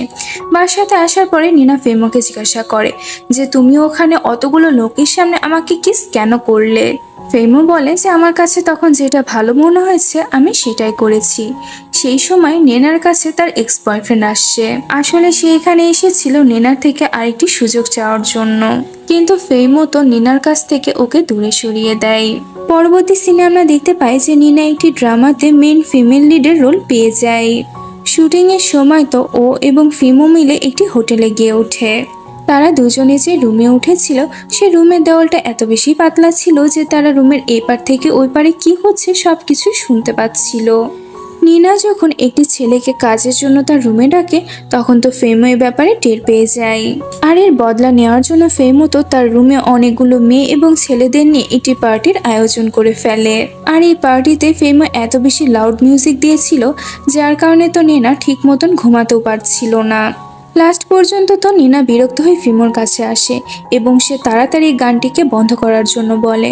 বাসাতে আসার পরে নিনা ফেমোকে জিজ্ঞাসা করে যে তুমি ওখানে অতগুলো লোকের সামনে আমাকে কিস কেন করলে। ফেমো বলে যে আমার কাছে তখন যেটা ভালো মনে হয়েছে আমি সেটাই করেছি। সেই সময় নেনার কাছে তার এক্স বয়ফ্রেন্ড আসছে। আসলে সে এখানে এসেছিল নেনার থেকে আরেকটি সুযোগ চাওয়ার জন্য, কিন্তু ফেমো তো নিনার কাছ থেকে ওকে দূরে সরিয়ে দেয়। পরবর্তী সিনে আমরা দেখতে পাই যে নিনা একটি ড্রামাতে মেন ফিমেল লিডের রোল পেয়ে যায়। শুটিং এর সময় তো ও এবং ফেমো মিলে একটি হোটেলে গিয়ে ওঠে। তারা দুজনে যে রুমে উঠেছিল সে রুমের দেওয়ালটা এত বেশি পাতলা ছিল যে তারা রুমের এপার থেকে ওই পারে কি হচ্ছে সবকিছু শুনতে পাচ্ছিল। নিনা যখন একটি ছেলেকে কাজের জন্য তার রুমে ডাকে তখন তো ফেমো এই ব্যাপারে টের পেয়ে যায়। আর এর বদলা নেওয়ার জন্য ফেমো তো তার রুমে অনেকগুলো মেয়ে এবং ছেলেদের নিয়ে একটি পার্টির আয়োজন করে ফেলে। আর এই পার্টিতে ফেমো এত বেশি লাউড মিউজিক দিয়েছিল যার কারণে তো নিনা ঠিক মতন ঘুমাতেও পারছিল না। লাস্ট পর্যন্ত তো নিনা বিরক্ত হয়ে ফেমোর কাছে আসে এবং সে তাড়াতাড়ি গানটিকে বন্ধ করার জন্য বলে।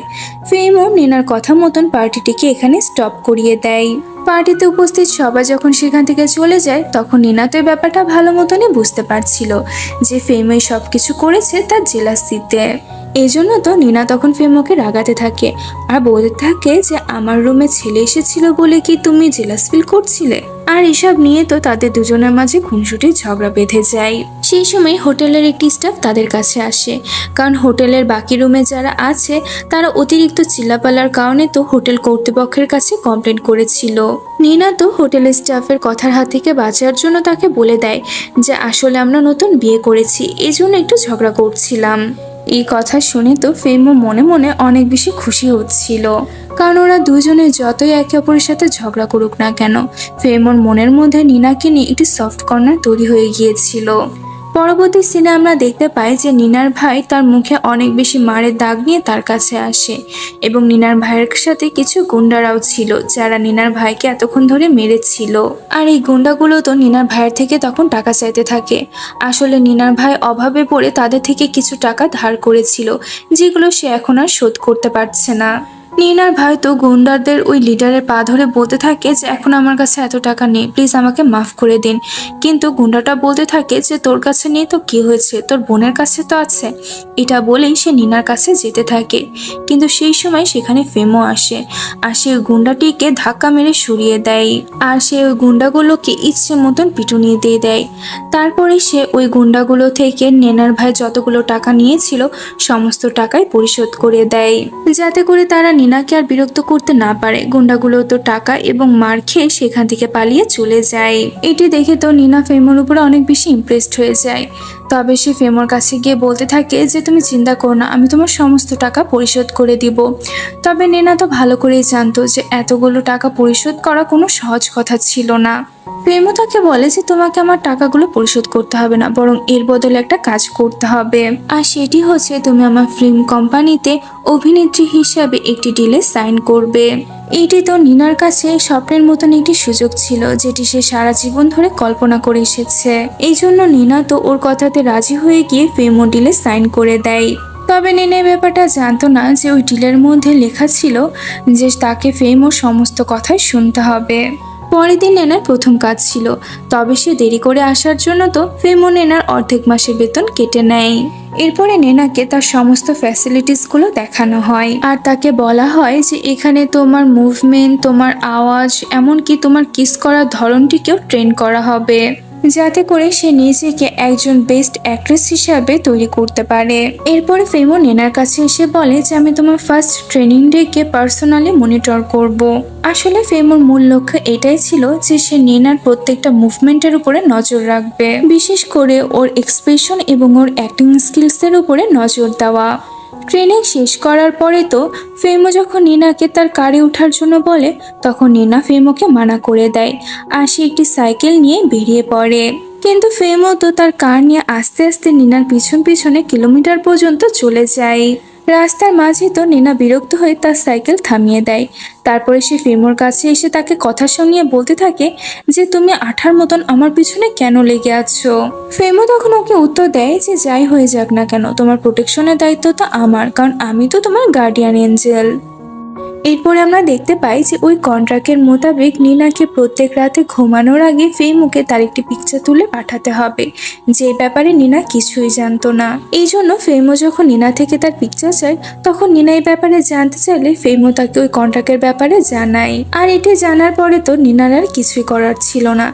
ফেমো নিনার কথা মতন পার্টিটিকে এখানে স্টপ করিয়ে দেয়। পার্টিতে উপস্থিত সবাই যখন সেখান থেকে চলে যায় তখন নিনা তো ব্যাপারটা ভালো মতনই বুঝতে পারছিল যে ফেমোই সবকিছু করেছে তার জেলাসিতে। এজন্য তো নিনা তখন ফেমোকে রাগাতে থাকে আর বলতে থাকে যে আমার রুমে ছেলে এসেছিল বলে কি তুমি জেলাস ফিল করছিলে। আর এসব নিয়ে তো তাদের দুজনের মাঝে খুনসুটির ঝগড়া বেঁধে যায়। সেই সময় হোটেলের একটি স্টাফ তাদের কাছে আসে কারণ হোটেলের বাকি রুমে যারা আছে তারা অতিরিক্ত চিল্লাপাল্লার কারণে তো হোটেল কর্তৃপক্ষের কাছে কমপ্লেন করেছিল। নিনা তো হোটেলের স্টাফের কথার হাত থেকে বাঁচার জন্য তাকে বলে দেয় যে আসলে আমরা নতুন বিয়ে করেছি এই জন্য একটু ঝগড়া করছিলাম। এই কথা শুনে তো ফেমো মনে মনে অনেক বেশি খুশি হচ্ছিল কারণ ওরা দুজনে যতই একে অপরের সাথে ঝগড়া করুক না কেন ফেমোর মনের মধ্যে নিনাকে নিয়ে একটি সফট কর্নার তৈরি হয়ে গিয়েছিল। পরবর্তী সিনে আমরা দেখতে পাই যে নিনার ভাই তার মুখে অনেক বেশি মারের দাগ নিয়ে তার কাছে আসে এবং নিনার ভাইয়ের সাথে কিছু গুন্ডারাও ছিল যারা নিনার ভাইকে এতক্ষণ ধরে মেরেছিল। আর এই গুন্ডাগুলো তো নিনার ভাইয়ের থেকে তখন টাকা চাইতে থাকে। আসলে নিনার ভাই অভাবে পড়ে তাদের থেকে কিছু টাকা ধার করেছিল যেগুলো সে এখন আর শোধ করতে পারছে না। নিনার ভাই তো গুন্ডারদের ওই লিডারের পা ধরে বলতে থাকে যে এখন আমার কাছে এত টাকা নেই, প্লিজ আমাকে মাফ করে দিন। কিন্তু গুন্ডাটা বলতে থাকে যে তোর কাছে নেই তো কি হয়েছে, তোর বোনের কাছে তো আছে। এটা বলেই সে নিনার কাছে যেতে থাকে। কিন্তু সেই সময় সেখানে ফেমো আসে আর সে গুন্ডাটিকে ধাক্কা মেরে সরিয়ে দেয় আর সে ওই গুন্ডাগুলোকে ইচ্ছে মতন পিটুনি দিয়ে দেয়। তারপরে সে ওই গুন্ডাগুলো থেকে নিনার ভাই যতগুলো টাকা নিয়েছিল সমস্ত টাকাই পরিশোধ করে দেয় যাতে করে তারা নিনাকে আর বিরক্ত করতে না পারে। গুন্ডাগুলো তো টাকা এবং মার খেয়ে সেখান থেকে পালিয়ে চলে যায়। এটি দেখে তো নিনা ফেমোর উপরে অনেক বেশি ইমপ্রেসড হয়ে যায়। তবে সে ফেমোর কাছে গিয়ে বলতে থাকে যে তুমি চিন্তা করো না, আমি তোমার সমস্ত টাকা পরিশোধ করে দিব। তবে নিনা তো ভালো করেই জানতো যে এতগুলো টাকা পরিশোধ করা কোনো সহজ কথা ছিল না। ফেমো তাকে বলে যে তোমাকে আমার টাকাগুলো পরিশোধ করতে হবে না, বরং এর বদলে একটা কাজ করতে হবে, আর সেটি হচ্ছে তুমি আমার ফিল্ম কোম্পানিতে অভিনেত্রী হিসাবে একটি ডিলে সাইন করবে। এটি তো নিনার কাছে স্বপ্নের মতন একটি সুযোগ ছিল, যেটি সে সারা জীবন ধরে কল্পনা করে এসেছে। এই জন্য নিনা তো ওর কথাতে রাজি হয়ে গিয়ে ফেমো ডিলে সাইন করে দেয়। তবে নিনা এই ব্যাপারটা জানতো না যে ওই ডিলের মধ্যে লেখা ছিল যে তাকে ফেমোর সমস্ত কথাই শুনতে হবে। পরের দিন নেনার প্রথম কাজ ছিল, তবে সে দেরি করে আসার জন্য তো ফেমো নেনার অর্ধেক মাসের বেতন কেটে নেয়। এরপরে নেনাকে তার সমস্ত ফ্যাসিলিটিসগুলো দেখানো হয়, আর তাকে বলা হয় যে এখানে তোমার মুভমেন্ট, তোমার আওয়াজ, এমনকি তোমার কিস করার ধরনটিকেও ট্রেন করা হবে, যাতে করে সে নিজেকে একজন বেস্ট অ্যাক্ট্রেস হিসাবে তৈরি করতে পারে। এরপরে ফেমো নেনার কাছে এসে বলে যে আমি তোমার ফার্স্ট ট্রেনিং ডেকে পার্সোনালি মনিটর করব। আসলে ফেমোর মূল লক্ষ্য এটাই ছিল যে সে নেনার প্রত্যেকটা মুভমেন্টের উপরে নজর রাখবে, বিশেষ করে ওর এক্সপ্রেশন এবং ওর অ্যাক্টিং স্কিলসের উপরে নজর দেওয়া। ট্রেনিং শেষ করার পরে তো ফেমো যখন নিনাকে তার কারে ওঠার জন্য বলে, তখন নিনা ফেমোকে মানা করে দেয়, আর সে একটি সাইকেল নিয়ে বেরিয়ে পড়ে। কিন্তু ফেমো তো তার কার নিয়ে আস্তে আস্তে নিনার পিছন পিছনে কিলোমিটার পর্যন্ত চলে যায়। রাস্তার মাঝে তো নিনা বিরক্ত হয়ে তার সাইকেল থামিয়ে দেয়। তারপরে সে ফেমোর কাছে এসে তাকে কথা শুনিয়ে বলতে থাকে যে তুমি আঠার মতন আমার পিছনে কেন লেগে আছো। ফেমো তখন ওকে উত্তর দেয় যে যাই হয়ে যাক না কেন, তোমার প্রোটেকশনের দায়িত্ব তো আমার, কারণ আমি তো তোমার গার্ডিয়ান এঞ্জেল। এরপরে আমরা দেখতে পাই যে ওই কন্ট্রাক্টের মোতাবেক নিনাকে প্রত্যেক রাতে ঘুমানোর আগে ফেমোকে তার একটি পিকচার তুলে পাঠাতে হবে, যে ব্যাপারে নিনা কিছুই জানতো না। এই জন্য ফেমো যখন নিনা থেকে তার পিকচার চায়, তখন নিনা এই ব্যাপারে জানতে চাইলে ফেমো তাকে ওই কন্ট্রাক্টের ব্যাপারে জানায়। আর এটি জানার পরে তো নিনার আর কিছুই করার ছিল না,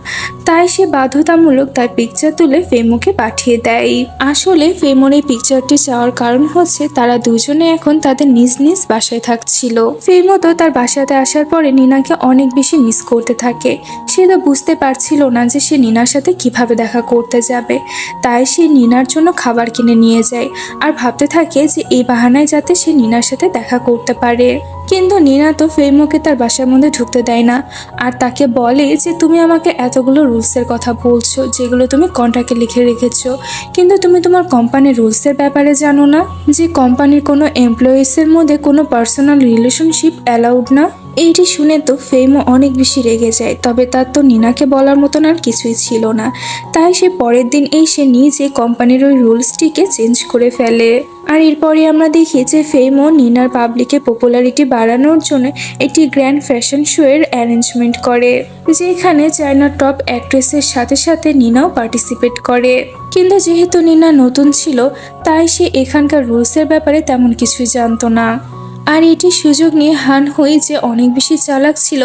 তাই সে বাধ্যতামূলক তার পিকচার তুলে ফেমোকে পাঠিয়ে দেয়। আসলে ফেমোর এই পিকচারটি চাওয়ার কারণ হচ্ছে তারা দুজনে এখন তাদের নিজ নিজ বাসায় থাকছিল। ফেমো তো তার বাসাতে আসার পরে নিনাকে অনেক বেশি মিস করতে থাকে। সে তো বুঝতে পারছিল না যে সে নিনার সাথে কিভাবে দেখা করতে যাবে, তাই সে নিনার জন্য খাবার কিনে নিয়ে যায় আর ভাবতে থাকে যে এই বাহানায় যাতে সে নিনার সাথে দেখা করতে পারে। কিন্তু নিনা তো ফেমোকে তার বাসার মধ্যে ঢুকতে দেয় না, আর তাকে বলে যে তুমি আমাকে এতগুলো রুলসের কথা বলছো যেগুলো তুমি কন্ট্রাক্টে লিখে রেখেছো, কিন্তু তুমি তোমার কোম্পানির রুলসের ব্যাপারে জানো না যে কোম্পানির কোনো এমপ্লয়িসের মধ্যে কোনো পার্সোনাল রিলেশনশিপ অ্যালাউড না। এইটি শুনে তো ফেমো অনেক বেশি রেগে যায়, তবে তার তো নিনাকে বলার মতন আর কিছুই ছিল না, তাই সে পরের দিন এসে নিজে কোম্পানির ওই রুলসটিকে চেঞ্জ করে ফেলে। আর এরপরে আমরা দেখি যে ফেমো নিনার পাবলিকে পপুলারিটি বাড়ানোর জন্য একটি গ্র্যান্ড ফ্যাশন শো এর অ্যারেঞ্জমেন্ট করে, যেখানে চায়নার টপ অ্যাক্ট্রেসের সাথে সাথে নিনাও পার্টিসিপেট করে। কিন্তু যেহেতু নিনা নতুন ছিল, তাই সে এখানকার রুলসের ব্যাপারে তেমন কিছুই জানতো না। আর এটি সুযোগ নিয়ে হান হুই, যে অনেক বেশি চালাক ছিল,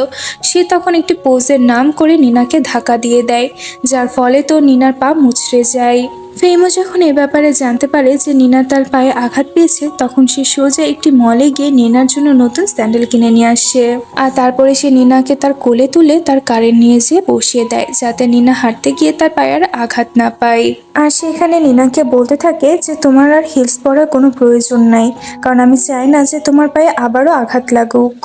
সে তখন একটি পোজের নাম করে নিনাকে ধাক্কা দিয়ে দেয়, যার ফলে তো নিনার পা মুচড়ে যায়। ফেমো যখন এ ব্যাপারে জানতে পারে যে নিনা তার পায়ে আঘাত পেয়েছে, তখন সে সোজা একটি মলে গিয়ে নিনার জন্য নতুন স্যান্ডেল কিনে নিয়ে আসে, আর তারপরে সে নিনাকে তার কোলে তুলে তার কারে নিয়ে যেয়ে বসিয়ে দেয়, যাতে নিনা হাঁটতে গিয়ে তার পায়ে আর আঘাত না পায়। আর সেখানে নিনাকে বলতে থাকে যে তোমার আর হিলস পরার কোনো প্রয়োজন নাই, কারণ আমি চাই না যে তোমার পায়ে আবারও আঘাত লাগুক।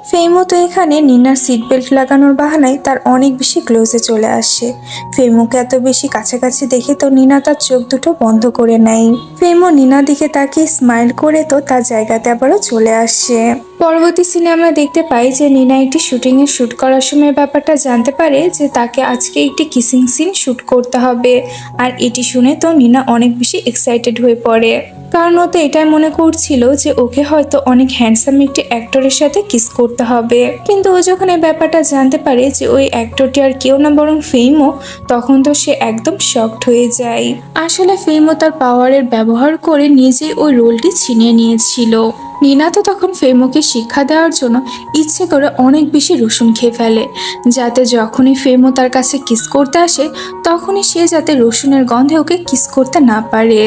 ফেমো তো এখানে নিনার সিট বেল্ট লাগানোর বাহানায় তার অনেক বেশি ক্লোজে চলে আসে। ফেমোকে এত বেশি কাছাকাছি দেখে তো নিনা তার চোখ দুটো বন্ধ করে নেয়। ফেমো নিনার দিকে তাকে স্মাইল করে তো তার জায়গাতে আবারও চলে আসে। পরবর্তী সিনে আমরা দেখতে পাই যে নিনা একটি শুটিংয়ে শ্যুট করার সময় ব্যাপারটা জানতে পারে যে তাকে আজকে একটি কিসিং সিন শ্যুট করতে হবে, আর এটি শুনে তো নিনা অনেক বেশি এক্সাইটেড হয়ে পড়ে, কারণ ও তো এটাই মনে করছিল যে ওকে হয়তো অনেক হ্যান্ডসাম একটি অ্যাক্টরের সাথে কিস করতে হবে। কিন্তু ও যখন এই ব্যাপারটা জানতে পারে যে ওই অ্যাক্টরটি আর কেউ না বরং ফেমো, তখন তো সে একদম শকড হয়ে যায়। আসলে ফেমো তার পাওয়ারের ব্যবহার করে নিজেই ওই রোলটি ছিনিয়ে নিয়েছিল। নিনা তো তখন ফেমোকে শিক্ষা দেওয়ার জন্য ইচ্ছে করে অনেক বেশি রসুন খেয়ে ফেলে, যাতে যখনই ফেমো তার কাছে কিস করতে আসে, তখনই সে যাতে রসুনের গন্ধে ওকে কিস করতে না পারে।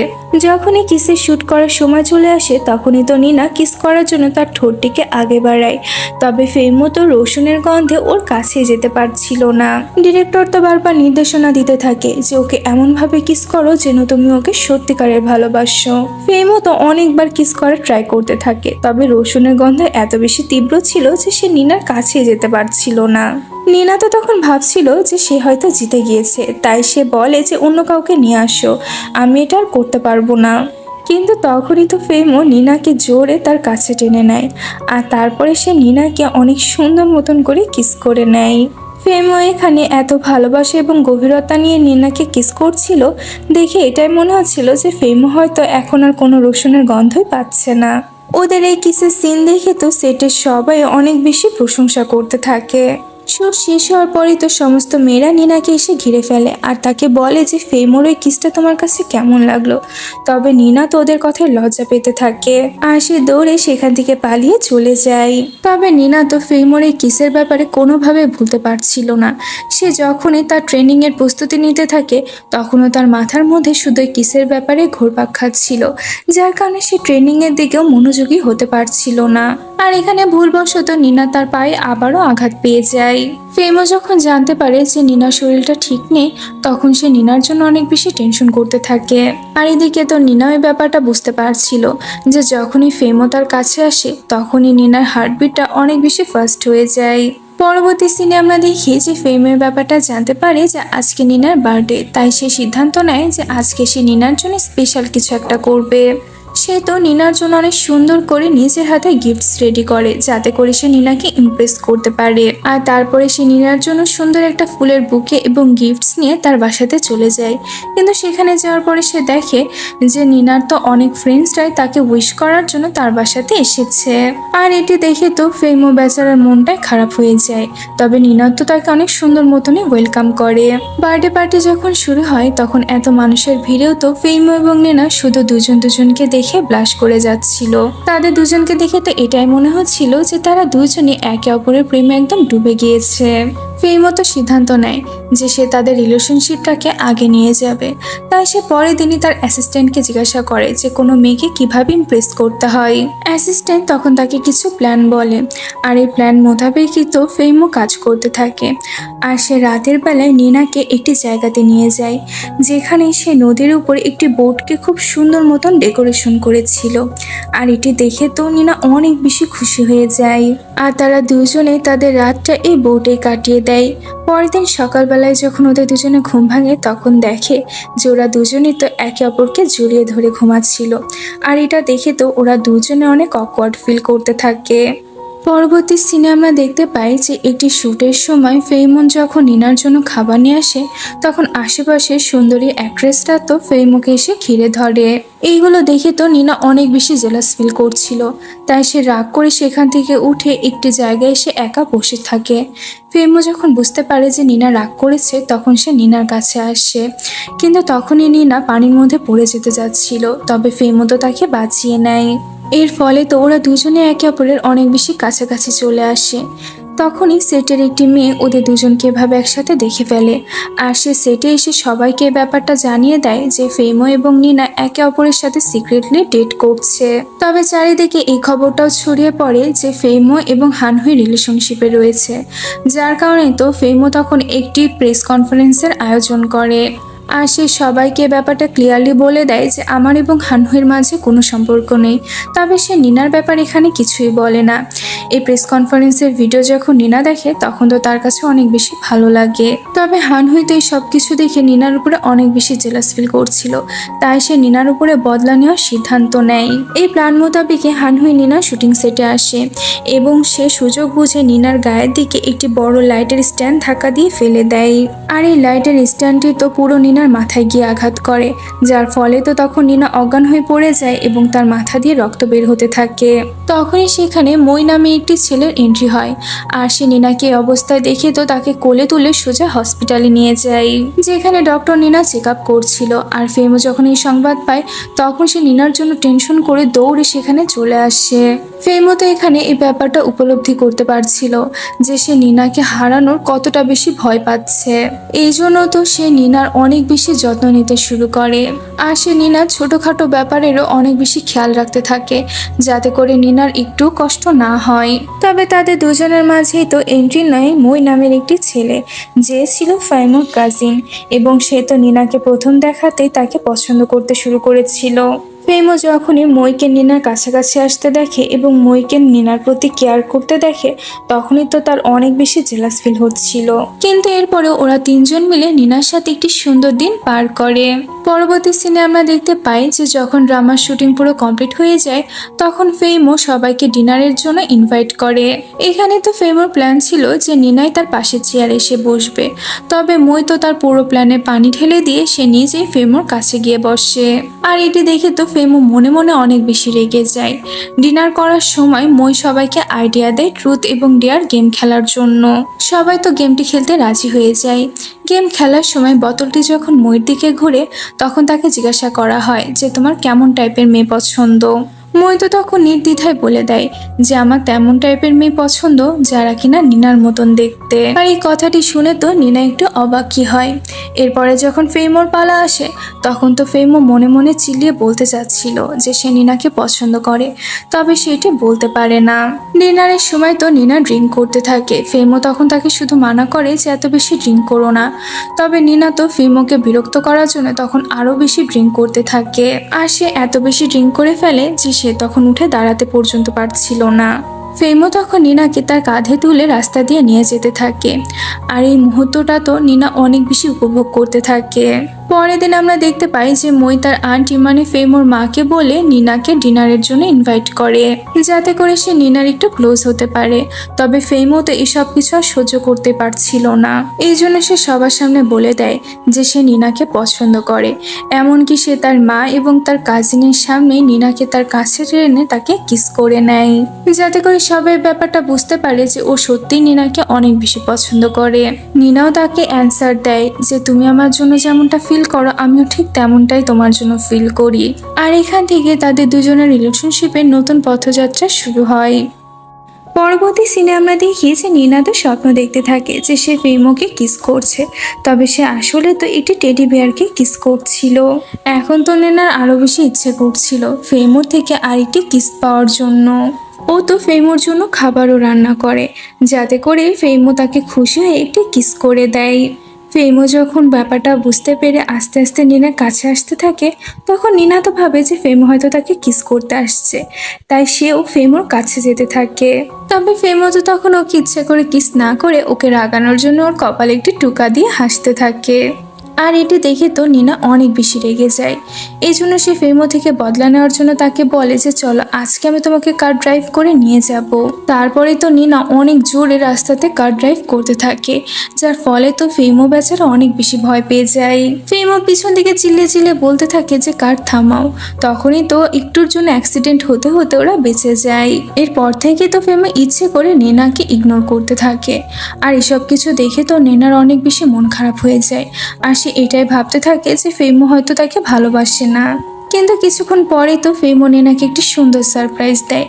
যখনই কিসের শ্যুট করার সময় চলে আসে, তখনই তো নিনা কিস করার জন্য তার ঠোঁটটিকে আগে বাড়ায়, তবে ফেমো তো রসুনের গন্ধে ওর কাছে যেতে পারছিল না। ডিরেক্টর তো বারবার নির্দেশনা দিতে থাকে যে ওকে এমনভাবে কিস করো যেন তুমি ওকে সত্যিকারের ভালোবাসো। ফেমো তো অনেকবার কিস করার ট্রাই করতে থাকে, তবে রসুনের গন্ধ এত বেশি তীব্র ছিল যে সে নিনার কাছে যেতে পারছিল না। নিনা তো তখন ভাবছিল যে সে হয়তো জিতে গিয়েছে, তাই সে বলে যে অন্য কাউকে নিয়ে আসো, আমি এটা আর করতে পারবো না। কিন্তু তখনই তো ফেমো নিনাকে জোরে তার কাছে টেনে নেয়, আর তারপরে সে নিনাকে অনেক সুন্দর মতন করে কিস করে নেয়। ফেমো এখানে এত ভালোবাসা এবং গভীরতা নিয়ে নিনাকে কিস করছিল দেখে এটাই মনে হচ্ছিল যে ফেমো হয়তো এখন আর কোনো রসুনের গন্ধই পাচ্ছে না। ওদের এই কিসের সিন দেখে তো সেটের সবাই অনেক বেশি প্রশংসা করতে থাকে। শুট শেষ হওয়ার পরেই তো সমস্ত মেয়েরা নিনাকে এসে ঘিরে ফেলে আর তাকে বলে যে ফেমোর ওই কিসটা তোমার কাছে কেমন লাগলো। তবে নিনা তো ওদের কথায় লজ্জা পেতে থাকে আর সে দৌড়ে সেখান থেকে পালিয়ে চলে যায়। তবে নিনা তো ফেমোর এই কিসের ব্যাপারে কোনোভাবে ভুলতে পারছিল না। সে যখনই তার ট্রেনিং এর প্রস্তুতি নিতে থাকে তখনও তার মাথার মধ্যে শুধু এই কিসের ব্যাপারে ঘুরপাক খাচ্ছিল, যার কারণে সে ট্রেনিং এর দিকেও মনোযোগী হতে পারছিল না। আর এখানে ভুলবশত নিনা তার পায়ে আবারও আঘাত পেয়ে যায়। ফেমো যখন জানতে পারে যে নিনার শরীরটা ঠিক নেই তখন সে নিনার জন্য অনেক বেশি টেনশন করতে থাকে। আর এদিকে তো নিনা ওই ব্যাপারটা বুঝতে পারছিল যে যখনই ফেমো তার কাছে আসে তখনই নিনার হার্টবিটটা অনেক বেশি ফাস্ট হয়ে যায়। পরবর্তী সিনে আমরা দেখি যে ফেমের ব্যাপারটা জানতে পারে যে আজকে নিনার বার্থডে, তাই সে সিদ্ধান্ত নেয় যে আজকে সে নিনার জন্য স্পেশাল কিছু একটা করবে। সে তো নিনার জন্য অনেক সুন্দর করে নিজের হাতে গিফটস রেডি করে যাতে করে সে নিনাকে ইমপ্রেস করতে পারে। আর তারপরে সে নিনার জন্য সুন্দর একটা ফুলের বুকে এবং গিফটস নিয়ে তার বাসাতে চলে যায়। কিন্তু সেখানে যাওয়ার পরে সে দেখে যে নিনার তো অনেক ফ্রেন্ডসরাই তাকে উইশ করার জন্য তার বাসাতে এসেছে। আর এটি দেখে তো ফেমো বেচারার মনটাই খারাপ হয়ে যায়। তবে নিনা তো তাকে অনেক সুন্দর মতনই ওয়েলকাম করে। বার্থডে পার্টি যখন শুরু হয় তখন এত মানুষের ভিড়েও তো ফেমো এবং নিনা শুধু দুজনকে দেখে ব্লাশ করে যাচ্ছিল। তাদের দুজনকে দেখে তো এটাই মনে হচ্ছিল যে তারা দুজনই একে অপরের প্রেমে একদম ডুবে গিয়েছে। ফেমো তো সিদ্ধান্ত নেয় যে সে তাদের রিলেশনশিপটাকে আগে নিয়ে যাবে। তাই সে পরের দিনই তার অ্যাসিস্ট্যান্টকে জিজ্ঞাসা করে যে কোনো মেয়েকে কিভাবে ইমপ্রেস করতে হয়। অ্যাসিস্ট্যান্ট তখন তাকে কিছু প্ল্যান বলে আর এই প্ল্যান মোতাবেকই তো ফেমো কাজ করতে থাকে। আর সে রাতের বেলায় নিনাকে একটি জায়গাতে নিয়ে যায় যেখানে সে নদীর উপর একটি বোটকে খুব সুন্দর মতন ডেকোরেশন করেছিল। আর এটি দেখে তো নিনা অনেক বেশি খুশি হয়ে যায় আর তারা দুজনে তাদের রাতটা এই বোটে কাটিয়ে দেয়। পরের দিন সকালবেলায় যখন ওদের দুজনে ঘুম ভাঙে তখন দেখে যে ওরা দুজনেই তো একে অপরকে জড়িয়ে ধরে ঘুমাচ্ছিল। আর এটা দেখে তো ওরা দুজনে অনেক অকওয়ার্ড ফিল করতে থাকে। পরবর্তী সিনে আমরা দেখতে পাই যে একটি শ্যুটের সময় ফেইমন যখন নিনার জন্য খাবার নিয়ে আসে তখন আশেপাশে সুন্দরী অ্যাক্ট্রেসরা তো ফেইমোকে এসে ঘিরে ধরে। এইগুলো দেখে তো নিনা অনেক বেশি জেলাস ফিল করছিল, তাই সে রাগ করে সেখান থেকে উঠে একটি জায়গায় এসে একা বসে থাকে। ফেইমো যখন বুঝতে পারে যে নিনা রাগ করেছে তখন সে নিনার কাছে আসে, কিন্তু তখনই নিনা পানির মধ্যে পড়ে যেতে যাচ্ছিল। তবে ফেইমো তো তাকে বাঁচিয়ে নেয়। এর ফলে তো ওরা দুজনে একে অপরের অনেক বেশি কাছাকাছি চলে আসে। তখনই সেটের একটি মেয়ে ওদের দুজনকে এভাবে একসাথে দেখে ফেলে আর সে সেটে এসে সবাইকে ব্যাপারটা জানিয়ে দেয় যে ফেইমো এবং নিনা একে অপরের সাথে সিক্রেটলি ডেট করছে। তবে চারিদিকে এই খবরটাও ছড়িয়ে পড়ে যে ফেইমো এবং হানহুই রিলেশনশিপে রয়েছে, যার কারণে তো ফেইমো তখন একটি প্রেস কনফারেন্সের আয়োজন করে আর সে সবাইকে ব্যাপারটা ক্লিয়ারলি বলে দেয় যে আমার এবং হানহুইয়ের মাঝে কোনো সম্পর্ক নেই। তবে সে নিনার ব্যাপার এখানে কিছুই বলে না। এই প্রেস কনফারেন্সের ভিডিও যখন নিনা দেখে তখন তো তার কাছে অনেক বেশি ভালো লাগে। তবে হানহুই তো এই সব কিছু দেখে নিনার উপরে অনেক বেশি জেলাস ফিল করছিল, তাই সে নিনার উপরে বদলা নেওয়ার সিদ্ধান্ত নেয়। এই প্ল্যান মোতাবেকে হানহুই নিনা শুটিং সেটে আসে এবং সে সুযোগ বুঝে নিনার গায়ের দিকে একটি বড় লাইটের স্ট্যান্ড ধাক্কা দিয়ে ফেলে দেয়। আর এই লাইটের স্ট্যান্ডটি তো পুরো নিনার মাথায় গিয়ে আঘাত করে, যার ফলে তো তখন নিনা অজ্ঞান হয়ে পড়ে যায় এবং তার মাথা দিয়ে রক্ত বের হতে থাকে। তখনই সেখানে মই নামে একটি ছেলের এন্ট্রি হয় আর সে নিনাকে এই অবস্থায় দেখে তো তাকে কোলে তুলে সোজা হসপিটালে নিয়ে যায়, যেখানে ডক্টর নিনা চেক আপ করছিল। আর ফেমো যখন এই সংবাদ পায় তখন সে নিনার জন্য টেনশন করে দৌড়ে সেখানে চলে আসে। ফেমো তো এখানে এই ব্যাপারটা উপলব্ধি করতে পারছিল যে সে নিনাকে হারানোর কতটা বেশি ভয় পাচ্ছে। এই জন্য তো সে নিনার অনেক বেশি যত্ন নিতে শুরু করে আর সে নিনার ছোটখাটো ব্যাপারেরও অনেক বেশি খেয়াল রাখতে থাকে যাতে করে নিনার একটু কষ্ট না হয়। তবে তাদের দুজনের মাঝেই তো এন্ট্রি নয় মই নামের একটি ছেলে, যে ছিল ফেইমোর কাজিন এবং সে তো নিনাকে প্রথম দেখাতেই তাকে পছন্দ করতে শুরু করেছিল। ফেমো যখনই মইকে নিনার কাছাকাছি আসতে দেখে এবং মইকে নিনার প্রতি কেয়ার করতে দেখে তখনই তো তার অনেক বেশি জেলাস ফিল হচ্ছিল। কিন্তু এরপরে ওরা তিনজন মিলে নিনার সাথে একটি সুন্দর দিন পার করে। পরবর্তী সিনে আমরা দেখতে পাই যে যখন ড্রামার শুটিং পুরো কমপ্লিট হয়ে যায় তখন ফেমো সবাইকে ডিনারের জন্য ইনভাইট করে। এখানে তো ফেমোর প্ল্যান ছিল যে নিনাই তার পাশে চেয়ারে এসে বসবে, তবে মই তো তার পুরো প্ল্যানে পানি ঢেলে দিয়ে সে নিজেই ফেমোর কাছে গিয়ে বসে। আর এটি দেখে তো ফেমো মনে মনে অনেক বেশি রেগে যায়। ডিনার করার সময় মই সবাইকে আইডিয়া দেয় ট্রুথ এবং ডেয়ার গেম খেলার জন্য। সবাই তো গেমটি খেলতে রাজি হয়ে যায়। গেম খেলার সময় বোতলটি যখন মইয়ের দিকে ঘুরে তখন তাকে জিজ্ঞাসা করা হয় যে তোমার কেমন টাইপের মেয়ে পছন্দ। মই তো তখন নির্দ্বিধায় বলে দেয় যে আমার তেমন টাইপের মেয়ে পছন্দ যারা কিনা নিনার মতন দেখতে। আর এই কথাটি শুনে তো নিনা একটু অবাকই হয়। এরপরে যখন ফেমোর পালা আসে তখন তো ফেমো মনে মনে চিল্লিয়ে বলতে চাচ্ছিল যে সে নিনাকে পছন্দ করে, তবে সেটি বলতে পারে না। ডিনারের সময় তো নিনা ড্রিঙ্ক করতে থাকে। ফেমো তখন তাকে শুধু মানা করে যে এত বেশি ড্রিঙ্ক করো না, তবে নিনা তো ফেমোকে বিরক্ত করার জন্য তখন আরো বেশি ড্রিঙ্ক করতে থাকে। আর সে এত বেশি ড্রিঙ্ক করে ফেলে যে সে তখন উঠে দাঁড়াতে পর্যন্ত পারছিল না। ফেমো তখন নিনাকে তার কাঁধে তুলে রাস্তা দিয়ে নিয়ে যেতে থাকে। আর এই মুহূর্তটা তো নিনা অনেক বেশি উপভোগ করতে থাকে। পরের দিন আমরা দেখতে পাই যে মই তার আন্টি মানে ফেমোর মাকে বলে নিনাকে ডিনারের জন্য ইনভাইট করে, যাতে করে সে নিনার একটু ক্লোজ হতে পারে। তবে ফেমো তো এসব কিছু আর সহ্য করতে পারছিল না। এই জন্য সে সবার সামনে বলে দেয় যে সে নিনাকে পছন্দ করে। এমনকি সে তার মা এবং তার কাজিনের সামনে নিনাকে তার কাছে টেনে তাকে কিস করে নেয়, যাতে করে সবাই ব্যাপারটা বুঝতে পারে যে ও সত্যিই নিনাকে অনেক বেশি পছন্দ করে। নিনাও তাকে অ্যান্সার দেয় যে তুমি আমার জন্য যেমনটা ফিল করো আমিও ঠিক তেমনটাই তোমার জন্য ফিল করি। আর এখান থেকে তাদের দুজনের রিলেশনশিপের নতুন পথযাত্রা শুরু হয়। পরবর্তী সিনে আমরা দেখি যে নিনা তো স্বপ্ন দেখতে থাকে যে সে ফেমোকে কিস করছে, তবে সে আসলে তো একটি টেডি বিয়ারকে কিস করছিল। এখন তো নিনার আরো বেশি ইচ্ছে করছিল ফেমোর থেকে আরেকটি কিস পাওয়ার জন্য। ও তো ফেমোর জন্য খাবারও রান্না করে যাতে করে ফেমো তাকে খুশি হয়ে একটি কিস করে দেয়। ফেমো যখন ব্যাপারটা বুঝতে পেরে আস্তে আস্তে নিনার কাছে আসতে থাকে তখন নিনা তো ভাবে যে ফেমো হয়তো তাকে কিস করতে আসছে, তাই সেও ফেমোর কাছে যেতে থাকে। তবে ফেমো তো তখন ওকে ইচ্ছে করে কিস না করে ওকে রাগানোর জন্য ওর কপালে একটি টোকা দিয়ে হাসতে থাকে। আর এটি দেখে তো নিনা অনেক বেশি রেগে যায়। এই জন্য সে ফেমো থেকে বদলা নেওয়ার জন্য তাকে বলে যে চলো আজকে আমি তোমাকে কার ড্রাইভ করে নিয়ে যাব। তারপরে তো নিনা অনেক জোরে রাস্তাতে কার ড্রাইভ করতে থাকে, যার ফলে তো ফেমো বেচারা অনেক বেশি ভয় পেয়ে যায়। ফেমো পিছন দিকে চিল্লে চিল্লে বলতে থাকে যে কার থামাও। তখনই তো একটুর জন্য অ্যাক্সিডেন্ট হতে হতে ওরা বেঁচে যায়। এরপর থেকে তো ফেমো ইচ্ছে করে নিনাকে ইগনোর করতে থাকে। আর এসব কিছু দেখে তো নিনার অনেক বেশি মন খারাপ হয়ে যায়। আর সে এটাই ভাবতে থাকে যে ফেমো হয়তো তাকে ভালোবাসে না। কিন্তু কিছুক্ষণ পরেই তো ফেমো নিনাকে একটি সুন্দর সারপ্রাইজ দেয়।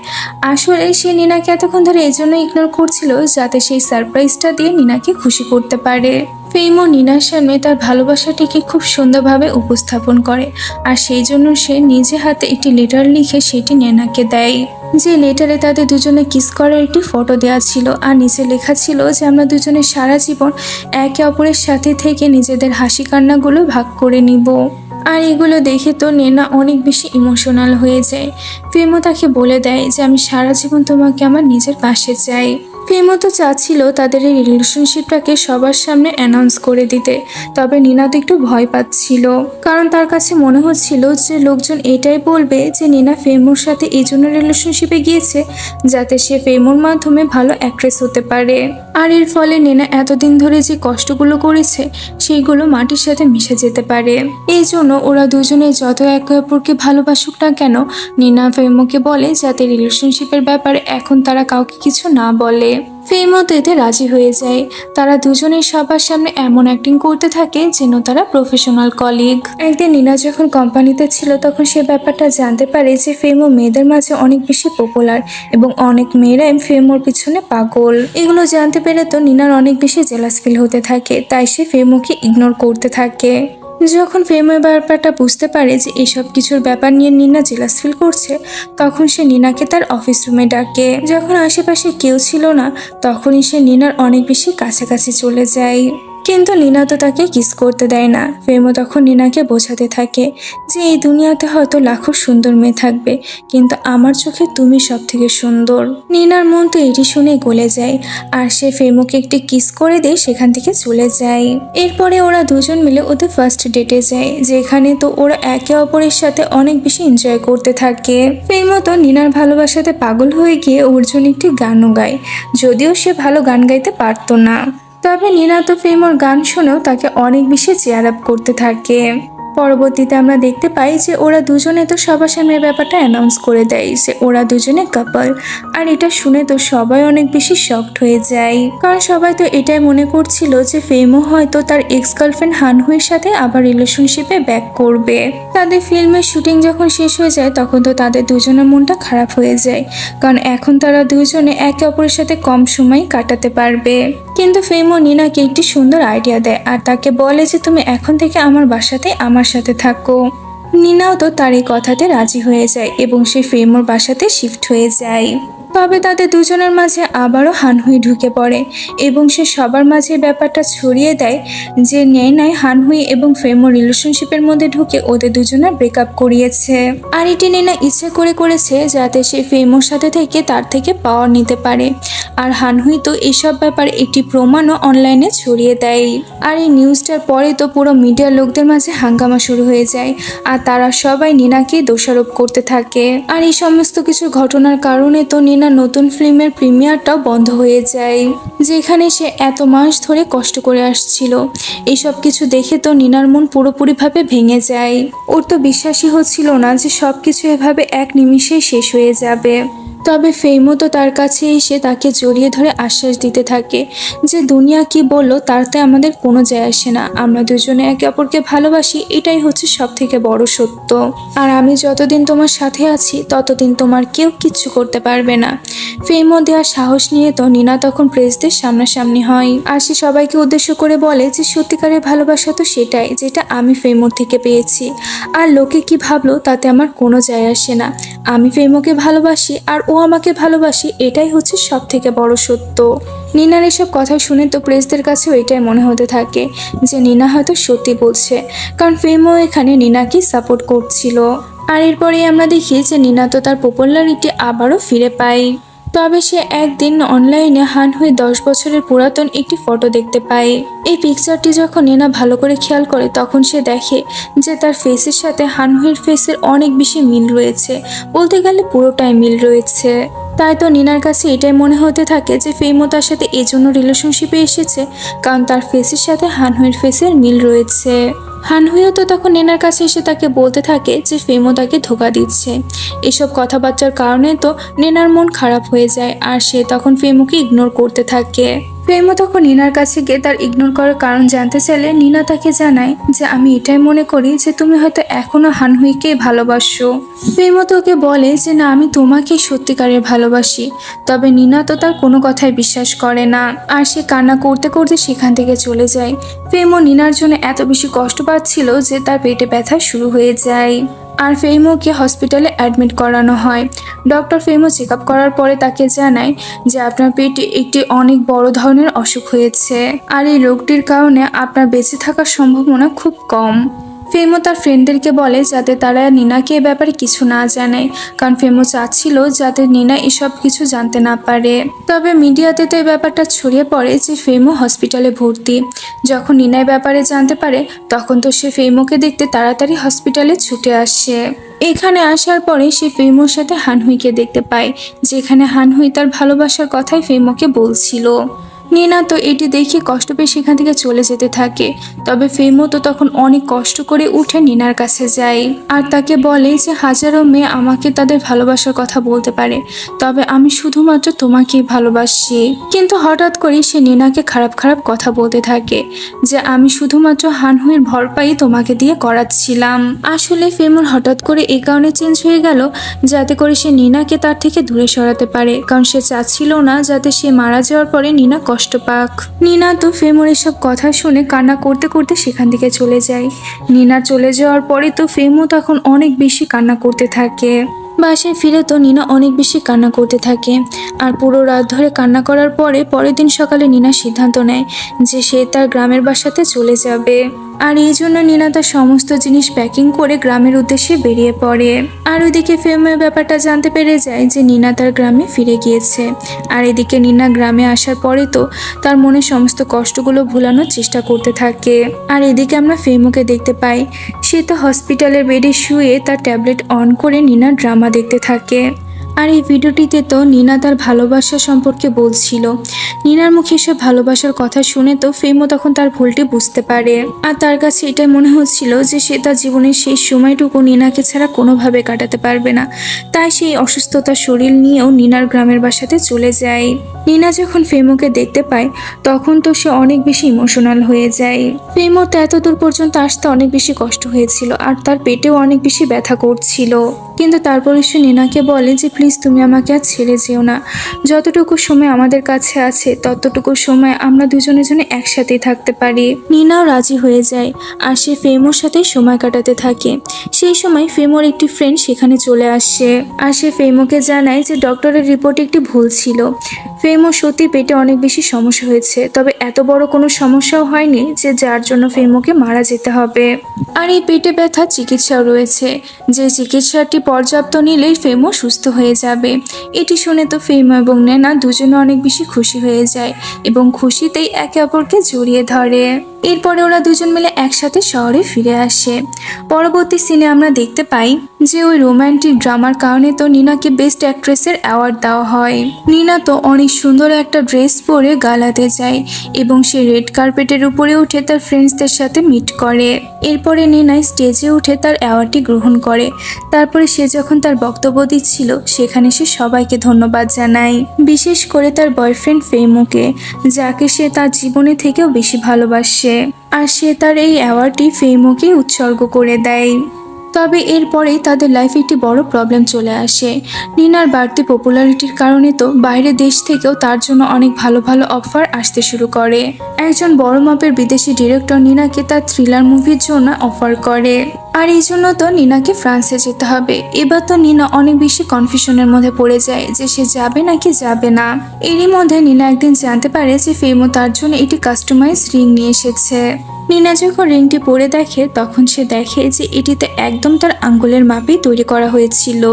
আসলে সে নিনাকে এতক্ষণ ধরে এই জন্য ইগনোর করছিল যাতে সেই সারপ্রাইজটা দিয়ে নিনাকে খুশি করতে পারে। ফেমো নিনার সামনে তার ভালোবাসাটিকে খুব সুন্দরভাবে উপস্থাপন করে, আর সেই জন্য সে নিজে হাতে একটি লেটার লিখে সেটি নিনাকে দেয়। যে লেটারে তাদের দুজনে কিস করার একটি ফটো দেওয়া ছিল, আর নিচে লেখা ছিল যে আমরা দুজনে সারা জীবন একে অপরের সাথে থেকে নিজেদের হাসি কান্নাগুলো ভাগ করে নিব। আর এগুলো দেখে তো নেনা অনেক বেশি ইমোশনাল হয়ে যায়। ফেমো তাকে বলে দেয় যে আমি সারা জীবন তোমাকে আমার নিজের পাশে চাই। ফেমো তো চাচ্ছিল তাদের এই রিলেশনশিপটাকে সবার সামনে অ্যানাউন্স করে দিতে, তবে নিনা তো একটু ভয় পাচ্ছিল, কারণ তার কাছে মনে হচ্ছিল যে লোকজন এটাই বলবে যে নিনা ফেমোর সাথে এই জন্য রিলেশনশিপে গিয়েছে যাতে সে ফেমোর মাধ্যমে ভালো অ্যাক্ট্রেস হতে পারে। আর এর ফলে নিনা এতদিন ধরে যে কষ্টগুলো করেছে সেইগুলো মাটির সাথে মিশে যেতে পারে। এই জন্য ওরা দুজনে যত একে অপরকে ভালোবাসুক না কেন নিনা ফেমোকে বলে যাতে রিলেশনশিপের ব্যাপারে এখন তারা কাউকে কিছু না বলে। ফেমো তো এতে রাজি হয়ে যায়। তারা দুজনেই সবার সামনে এমন অ্যাক্টিং করতে থাকে যেন তারা প্রফেশনাল কলিগ। একদিন নিনা যখন কোম্পানিতে ছিল তখন সে ব্যাপারটা জানতে পারে যে ফেমো মেয়েদের মাঝে অনেক বেশি পপুলার এবং অনেক মেয়েরাই ফেমোর পিছনে পাগল। এগুলো জানতে পেরে তো নিনার অনেক বেশি জেলাস ফিল হতে থাকে, তাই সে ফেমোকে ইগনোর করতে থাকে। যখন ফেমো ব্যাপারটা বুঝতে পারে যে এসব কিছুর ব্যাপার নিয়ে নিনা জেলাস ফিল করছে তখন সে নিনাকে তার অফিস রুমে ডাকে। যখন আশেপাশে কেউ ছিল না তখনই সে নিনার অনেক বেশি কাছাকাছি চলে যায়। কিন্তু নিনা তো তাকে কিস করতে দেয় না। ফেমো তখন নিনাকে বোঝাতে থাকে যে এই দুনিয়াতে হয়তো লাখো সুন্দর মেয়ে থাকবে, কিন্তু আমার চোখে তুমি সব থেকে সুন্দর। নিনার মন তো এটি শুনে গলে যায়, আর সে ফেমোকে একটি কিস করে দিয়ে সেখান থেকে চলে যায়। এরপরে ওরা দুজন মিলে ওদের ফার্স্ট ডেটে যায়, যেখানে তো ওরা একে অপরের সাথে অনেক বেশি এনজয় করতে থাকে। ফেমো তো নিনার ভালোবাসাতে পাগল হয়ে গিয়ে ওর জন্য একটি গানও গায়, যদিও সে ভালো গান গাইতে পারতো না। তবে নিনা তো ফেমোর গান শুনেও তাকে অনেক বেশি চেয়ার আপ করতে থাকে। পরবর্তীতে আমরা দেখতে পাই যে ওরা দুজনে তো সবার সামনে ব্যাপারটা অ্যানাউন্স করে দেয় যে ওরা দুজনে কাপল। আর এটা শুনে তো সবাই অনেক বেশি শকড হয়ে যায়, কারণ সবাই তো এটাই মনে করছিল যে ফেমো হয়তো তার এক্স গার্লফ্রেন্ড হানহুইর সাথে আবার রিলেশনশিপে ব্যাক করবে। তাদের ফিল্মের শুটিং যখন শেষ হয়ে যায় তখন তো তাদের দুজনের মনটা খারাপ হয়ে যায়, কারণ এখন তারা দুজনে একে অপরের সাথে কম সময় কাটাতে পারবে। কিন্তু ফেমো নিনাকে একটি সুন্দর আইডিয়া দেয় আর তাকে বলে যে তুমি এখন থেকে আমার বাসাতে আমার সাথে থাকো। নিনাও তো তার এই কথাতে রাজি হয়ে যায় এবং সে ফেমোর বাসাতে শিফট হয়ে যায়। তবে তাদের দুজনের মাঝে আবারও হানহুই ঢুকে পড়ে এবং সে সবার মাঝে ব্যাপারটা ছড়িয়ে দেয় যে নেই হানহুই এবং ফেমো রিলেশনশিপের মধ্যে ঢুকে ওদের দুজনের ব্রেকআপ করিয়েছে। আর এটি নেনা ইচ্ছে করে করেছে যাতে সে ফেমোর সাথে থেকে তার থেকে পাওয়ার নিতে পারে। আর হানহুই তো এইসব ব্যাপার একটি প্রমাণও অনলাইনে ছড়িয়ে দেয়। আর এই নিউজটার পরে তো পুরো মিডিয়ার লোকদের মাঝে হাঙ্গামা শুরু হয়ে যায়, আর তারা সবাই নিনাকে দোষারোপ করতে থাকে। আর এই সমস্ত কিছু ঘটনার কারণে তো নিনা নতুন ফিল্মের প্রিমিয়ারটাও বন্ধ হয়ে যায়, যেখানে সে এত মাস ধরে কষ্ট করে আসছিল। এইসব কিছু দেখে তো নিনার মন পুরোপুরিভাবে ভেঙে যায়। ওর তো বিশ্বাসই হচ্ছিল না যে সবকিছু এভাবে এক নিমিষেই শেষ হয়ে যাবে। তবে ফেমো তো তার কাছে এসে তাকে জড়িয়ে ধরে আশ্বাস দিতে থাকে যে দুনিয়া কি বললো তাতে আমাদের কোনো যায় আসে না, আমরা দুজনে একে অপরকে ভালোবাসি, এটাই হচ্ছে সব থেকে বড় সত্য। আর আমি যতদিন তোমার সাথে আছি ততদিন তোমার কেউ কিচ্ছু করতে পারবে না। ফেমো দেওয়ার সাহস নিয়ে তো নিনা তখন প্রেসদের সামনাসামনি হয়, আর সে সবাইকে উদ্দেশ্য করে বলে যে সত্যিকারের ভালোবাসা তো সেটাই যেটা আমি ফেমোর থেকে পেয়েছি, আর লোকে কি ভাবলো তাতে আমার কোনো যায় আসে না। আমি ফেমোকে ভালোবাসি আর ও আমাকে ভালোবাসি, এটাই হচ্ছে সব থেকে বড় সত্য। নিনার এসব কথা শুনে তো প্রেসদের কাছেও এটাই মনে হতে থাকে যে নিনা হয়তো সত্যি বলছে, কারণ ফেমো এখানে নিনাকে সাপোর্ট করছিল। আর এরপরে আমরা দেখি যে নিনা তো তার পপুলারিটি আবারও ফিরে পায়। তবে সে একদিন অনলাইনে হানহুই 10 বছরের পুরাতন একটি ফটো দেখতে পায়। এই পিকচারটি যখন নিনা ভালো করে খেয়াল করে তখন সে দেখে যে তার ফেসের সাথে হানহুইর ফেসের অনেক বেশি মিল রয়েছে, বলতে গেলে পুরোটাই মিল রয়েছে। তাই তো নিনার কাছে এটাই মনে হতে থাকে যে ফেমো তার সাথে এজন্য রিলেশনশিপে এসেছে কারণ তার ফেসের সাথে হানহুইর ফেসের মিল রয়েছে। হানহুইও তো তখন নিনার কাছে এসে তাকে বলতে থাকে যে ফেমো তাকে ধোঁকা দিচ্ছে। এসব কথাবার্তার কারণে তো নিনার মন খারাপ হয়ে যায়, আর সে তখন ফেমোকে ইগনোর করতে থাকে। ফেমো তখন নিনার কাছে গিয়ে তার ইগনোর করার কারণ জানতে চাইলে নিনা তাকে জানায় যে আমি এটাই মনে করি যে তুমি হয়তো এখনো হানহুইকেই ভালোবাসো। ফেমো তোকে বলে যে না, আমি তোমাকে সত্যিকারের ভালোবাসি। তবে নিনা তো তার কোনো কথাই বিশ্বাস করে না, আর সে কান্না করতে করতে সেখান থেকে চলে যায়। ফেমো নিনার জন্য এত বেশি কষ্ট পাচ্ছিল যে তার পেটে ব্যথা শুরু হয়ে যায়। আর ফেমোকে হসপিটালে অ্যাডমিট করানো হয়। ডক্টর ফেমো চেক আপ করার পরে তাকে জানায় যে আপনার পেটে একটি অনেক বড় ধরনের অসুখ হয়েছে, আর এই রোগটির কারণে আপনার বেঁচে থাকার সম্ভাবনা খুব কম। ফেমো তার ফ্রেন্ডদেরকে বলে যাতে তারা নিনাকে এ ব্যাপারে কিছু না জানে, কারণ ফেমো চাচ্ছিল যাতে নিনা এসব কিছু জানতে না পারে। তবে মিডিয়াতে তো এই ব্যাপারটা ছড়িয়ে পড়ে যে ফেমো হসপিটালে ভর্তি। যখন নিনা এই ব্যাপারে জানতে পারে তখন তো সে ফেমোকে দেখতে তাড়াতাড়ি হসপিটালে ছুটে আসে। এখানে আসার পরে সে ফেমোর সাথে হানহুইকে দেখতে পায়, যেখানে হানহুই তার ভালোবাসার কথাই ফেমোকে বলছিল। নিনা তো এটি দেখে কষ্ট পেয়ে সেখান থেকে চলে যেতে থাকে। তবে ফেমো তো তখন অনেক কষ্ট করে উঠে নিনার কাছে যায় আর তাকে বলে যে হাজারো মেয়ে আমাকে তাদের ভালোবাসার কথা বলতে পারে, তবে আমি শুধুমাত্র তোমাকেই ভালোবাসি। কিন্তু হঠাৎ করে সে নিনাকে খারাপ খারাপ কথা বলতে থাকে যে আমি শুধুমাত্র হানহুইর ভরপাই তোমাকে দিয়ে করাচ্ছিলাম। আসলে ফেমোর হঠাৎ করে এই কারণে চেঞ্জ হয়ে গেল যাতে করে সে নিনাকে তার থেকে দূরে সরাতে পারে, কারণ সে চাচ্ছিল না যাতে সে মারা যাওয়ার পরে নিনা কষ্ট পাক। নিনা তো ফেমোর এসব কথা শুনে কান্না করতে করতে সেখান থেকে চলে যায়। নিনা চলে যাওয়ার পরে তো ফেমো তখন অনেক বেশি কান্না করতে থাকে। বাসায় ফিরে তো নিনা অনেক বেশি কান্না করতে থাকে। আর পুরো রাত ধরে কান্না করার পরে পরের দিন সকালে নিনা সিদ্ধান্ত নেয় যে সে তার গ্রামের বাসাতে চলে যাবে। আর এই জন্য নিনা তার সমস্ত জিনিস প্যাকিং করে গ্রামের উদ্দেশ্যে বেরিয়ে পড়ে। আর ওইদিকে ফেমের ব্যাপারটা জানতে পেরে যায় যে নিনা তার গ্রামে ফিরে গিয়েছে। আর এদিকে নিনা গ্রামে আসার পরে তো তার মনে সমস্ত কষ্টগুলো ভুলানোর চেষ্টা করতে থাকে। আর এদিকে আমরা ফেমুকে দেখতে পাই, সে তো হসপিটালের বেডে শুয়ে তার ট্যাবলেট অন করে নিনার ড্রামা দেখতে থাকে। আর এই ভিডিওটিতে তো নিনা তার ভালোবাসা সম্পর্কে বলছিল। নিনার মুখে সব ভালোবাসার কথা শুনে তো ফেমও তখন তার ভুলটি বুঝতে পারে। আর তার কাছে এটাই মনে হচ্ছিল যে সে তার জীবনের সেই সময়টুকু নিনাকে ছাড়া কোনোভাবে কাটাতে পারবে না। তাই সেই অসুস্থতার শরীর নিয়েও নিনার গ্রামের বাসাতে চলে যায়। নিনা যখন ফেমোকে দেখতে পায় তখন তো সে অনেক বেশি ইমোশনাল হয়ে যায়। ফেমোর তো এত দূর পর্যন্ত আসতে অনেক বেশি কষ্ট হয়েছিল আর তার পেটেও অনেক বেশি ব্যথা করছিল। কিন্তু তারপরে সে নিনাকে বলে যে প্লিজ তুমি আমাকে আর ছেড়ে যেও না, যতটুকু সময় আমাদের কাছে আছে ততটুকু সময় আমরা দুজনে জনে একসাথেই থাকতে পারি। নিনাও রাজি হয়ে যায় আর সে ফেমোর সাথে সময় কাটাতে থাকে। সেই সময় ফেমোর একটি ফ্রেন্ড সেখানে চলে আসে আর সে ফেমোকে জানায় যে ডক্টরের রিপোর্টে একটি ভুল ছিল। ফেমো সত্যি পেটে অনেক বেশি সমস্যা হয়েছে, তবে এত বড় কোনো সমস্যাও হয়নি যে যার জন্য ফেমোকে মারা যেতে হবে। আর এই পেটে ব্যথা চিকিৎসাও রয়েছে, যে চিকিৎসাটি পর্যাপ্ত নিলেই ফেমো সুস্থ হয়ে যাবে। এটি শুনে তো ফেমো এবং নেনা দুজনে অনেক বেশি খুশি হয়ে যায় এবং খুশিতেই একে অপরকে জড়িয়ে ধরে। এরপরে ওরা দুজন মিলে একসাথে শহরে ফিরে আসে। পরবর্তী সিনে আমরা দেখতে পাই যে ওই রোমান্টিক ড্রামার কারণে তো নিনাকে বেস্ট অ্যাক্ট্রেসের অ্যাওয়ার্ড দেওয়া হয়। নিনা তো অনেক সুন্দর একটা ড্রেস পরে গালাতে যায় এবং সে রেড কার্পেটের উপরে উঠে তার ফ্রেন্ডসদের সাথে মিট করে। এরপরে নিনা স্টেজে উঠে তার অ্যাওয়ার্ডটি গ্রহণ করে। তারপরে সে যখন তার বক্তব্য দিচ্ছিল সেখানে সে সবাইকে ধন্যবাদ জানায়, বিশেষ করে তার বয়ফ্রেন্ড ফেমোকে, যাকে সে তার জীবনে থেকেও বেশি ভালোবাসে। আর সে তার এই অ্যাওয়ার্ডটি ফেমোকে উৎসর্গ করে দেয়। তবে এরপরেই তাদের লাইফে একটি বড় প্রবলেম চলে আসে। নিনার বাড়তি পপুলারিটির কারণে তো বাইরের দেশ থেকেও তার জন্য অনেক ভালো ভালো অফার আসতে শুরু করে। একজন বড় মাপের বিদেশি ডিরেক্টর নিনাকে তার থ্রিলার মুভির জন্য অফার করে। আর এই জন্য তো নিনাকে ফ্রান্সে যেতে হবে। এবার তো নিনা অনেক বেশি কনফিউশনের মধ্যে পড়ে যায় যে সে যাবে নাকি যাবে না। এরই মধ্যে নিনা একদিন জানতে পারে যে ফেমো তার জন্য একটি কাস্টমাইজ রিং নিয়ে এসেছে। নিনা যখন রিংটি পরে দেখে তখন সে দেখে যে এটিতে একদম তার আঙ্গুলের মাপেই তৈরি করা হয়েছিল।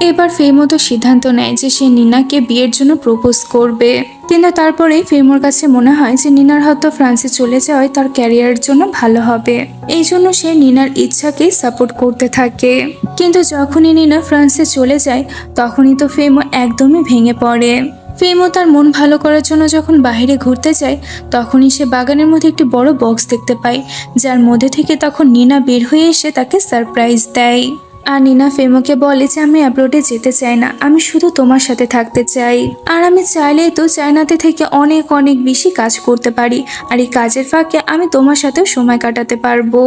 এবার ফেমো তো সিদ্ধান্ত নেয় যে সে নিনাকে বিয়ের জন্য প্রপোজ করবে। কিন্তু তারপরে ফেমোর কাছে মনে হয় যে নিনার হয়তো ফ্রান্সে চলে যাওয়ায় তার ক্যারিয়ারের জন্য ভালো হবে। এই জন্য সে নিনার ইচ্ছাকে সাপোর্ট করতে থাকে। কিন্তু যখনই নিনা ফ্রান্সে চলে যায় তখনই তো ফেমো একদমই ভেঙে পড়ে। ফেমো তার মন ভালো করার জন্য যখন বাইরে ঘুরতে যায় তখনই সে বাগানের মধ্যে একটি বড় বক্স দেখতে পায়, যার মধ্যে থেকে তখন নিনা বের হয়ে এসে তাকে সারপ্রাইজ দেয়। আর নিনা ফেমোকে বলে যে আমি অ্যাব্রোডে যেতে চাই না, আমি শুধু তোমার সাথে থাকতে চাই। আর আমি চাইলেই তো চায়নাতে থেকে অনেক অনেক বেশি কাজ করতে পারি, আর এই কাজের ফাঁকে আমি তোমার সাথেও সময় কাটাতে পারবো।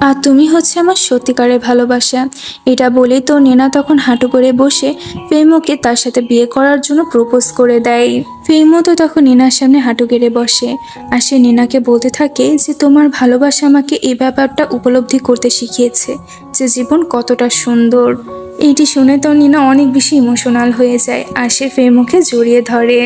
আর তুমি হচ্ছে আমার সত্যিকারের ভালোবাসা। এটা বলেই তো নিনা তখন হাঁটু করে বসে ফেমোকে তার সাথে বিয়ে করার জন্য প্রপোজ করে দেয়। ফেমো তো তখন নিনার সামনে হাঁটু গেড়ে বসে আর সে নিনাকে বলতে থাকে যে তোমার ভালোবাসা আমাকে এই ব্যাপারটা উপলব্ধি করতে শিখিয়েছে যে জীবন কতটা সুন্দর। এইটি শুনে তো নিনা অনেক বেশি ইমোশনাল হয়ে যায় আর সে ফেমোকে জড়িয়ে ধরে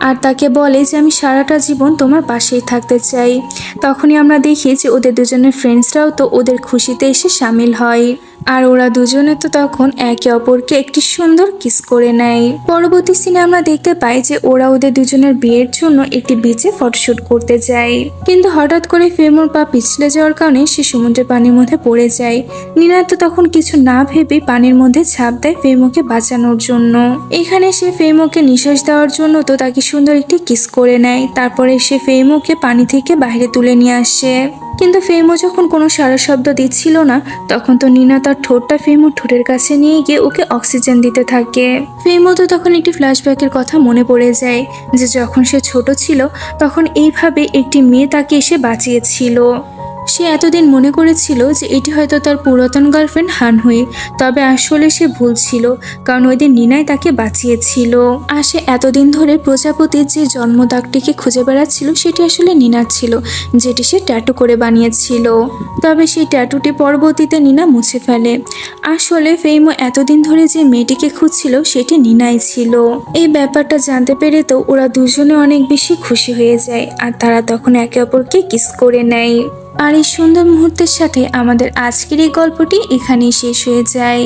আর তাকে বলে যে আমি সারাটা জীবন তোমার পাশেই থাকতে চাই। তখনই আমরা দেখি যে ওদের দুজনের ফ্রেন্ডসরাও তো ওদের খুশিতে এসে সামিল হয়। আর ওরা দুজনে তো তখন একে অপরকে একটি সুন্দর কিস করে নেয়। পরবর্তী সিনে আমরা দেখতে পাই যে ওরা ওদের দুজনের বিয়ের জন্য একটি বিচে ফটোশুট করতে যায়। কিন্তু হঠাৎ করে ফেমোর পা পিছলে যাওয়ার কারণে সে সমুদ্রের পানির মধ্যে পড়ে যায়। নিনা তো তখন কিছু না ভেবে পানির মধ্যে ঝাঁপ দেয় ফেমোকে বাঁচানোর জন্য। এখানে সে ফেমোকে নিঃশ্বাস দেওয়ার জন্য তো তাকে সুন্দর একটি কিস করে নেয়। তারপরে সে ফেমোকে পানি থেকে বাইরে তুলে নিয়ে আসে। কিন্তু ফেমো যখন কোনো সারা শব্দ দিচ্ছিল না তখন তো নিনা তার ঠোঁটটা ফেমোর ঠোঁটের কাছে নিয়ে গিয়ে ওকে অক্সিজেন দিতে থাকে। ফেমো তো তখন একটি ফ্ল্যাশব্যাকের কথা মনে পড়ে যায় যে যখন সে ছোট ছিল তখন এইভাবে একটি মেয়ে তাকে এসে বাঁচিয়েছিল। সে এতদিন মনে করেছিল যে এটি হয়তো তার পুরাতন গার্লফ্রেন্ড হানহুই, তবে আসলে সে ভুল ছিল, কারণ ওই দিন নিনাই তাকে বাঁচিয়েছিল। আর সে এতদিন ধরে প্রজাপতির যে জন্মদাগটিকে খুঁজে বেড়াচ্ছিল সেটি আসলে নিনার ছিল, যেটি সে ট্যাটু করে বানিয়েছিল। তবে সেই ট্যাটুটি পরবর্তীতে নিনা মুছে ফেলে। আসলে ফেইমো এতদিন ধরে যে মেয়েটিকে খুঁজছিল সেটি নিনাই ছিল। এই ব্যাপারটা জানতে পেরে তো ওরা দুজনে অনেক বেশি খুশি হয়ে যায়, আর তারা তখন একে অপরকে কিস করে নেয়। আর এই সুন্দর মুহূর্তের সাথে আমাদের আজকের এই গল্পটি এখানেই শেষ হয়ে যায়।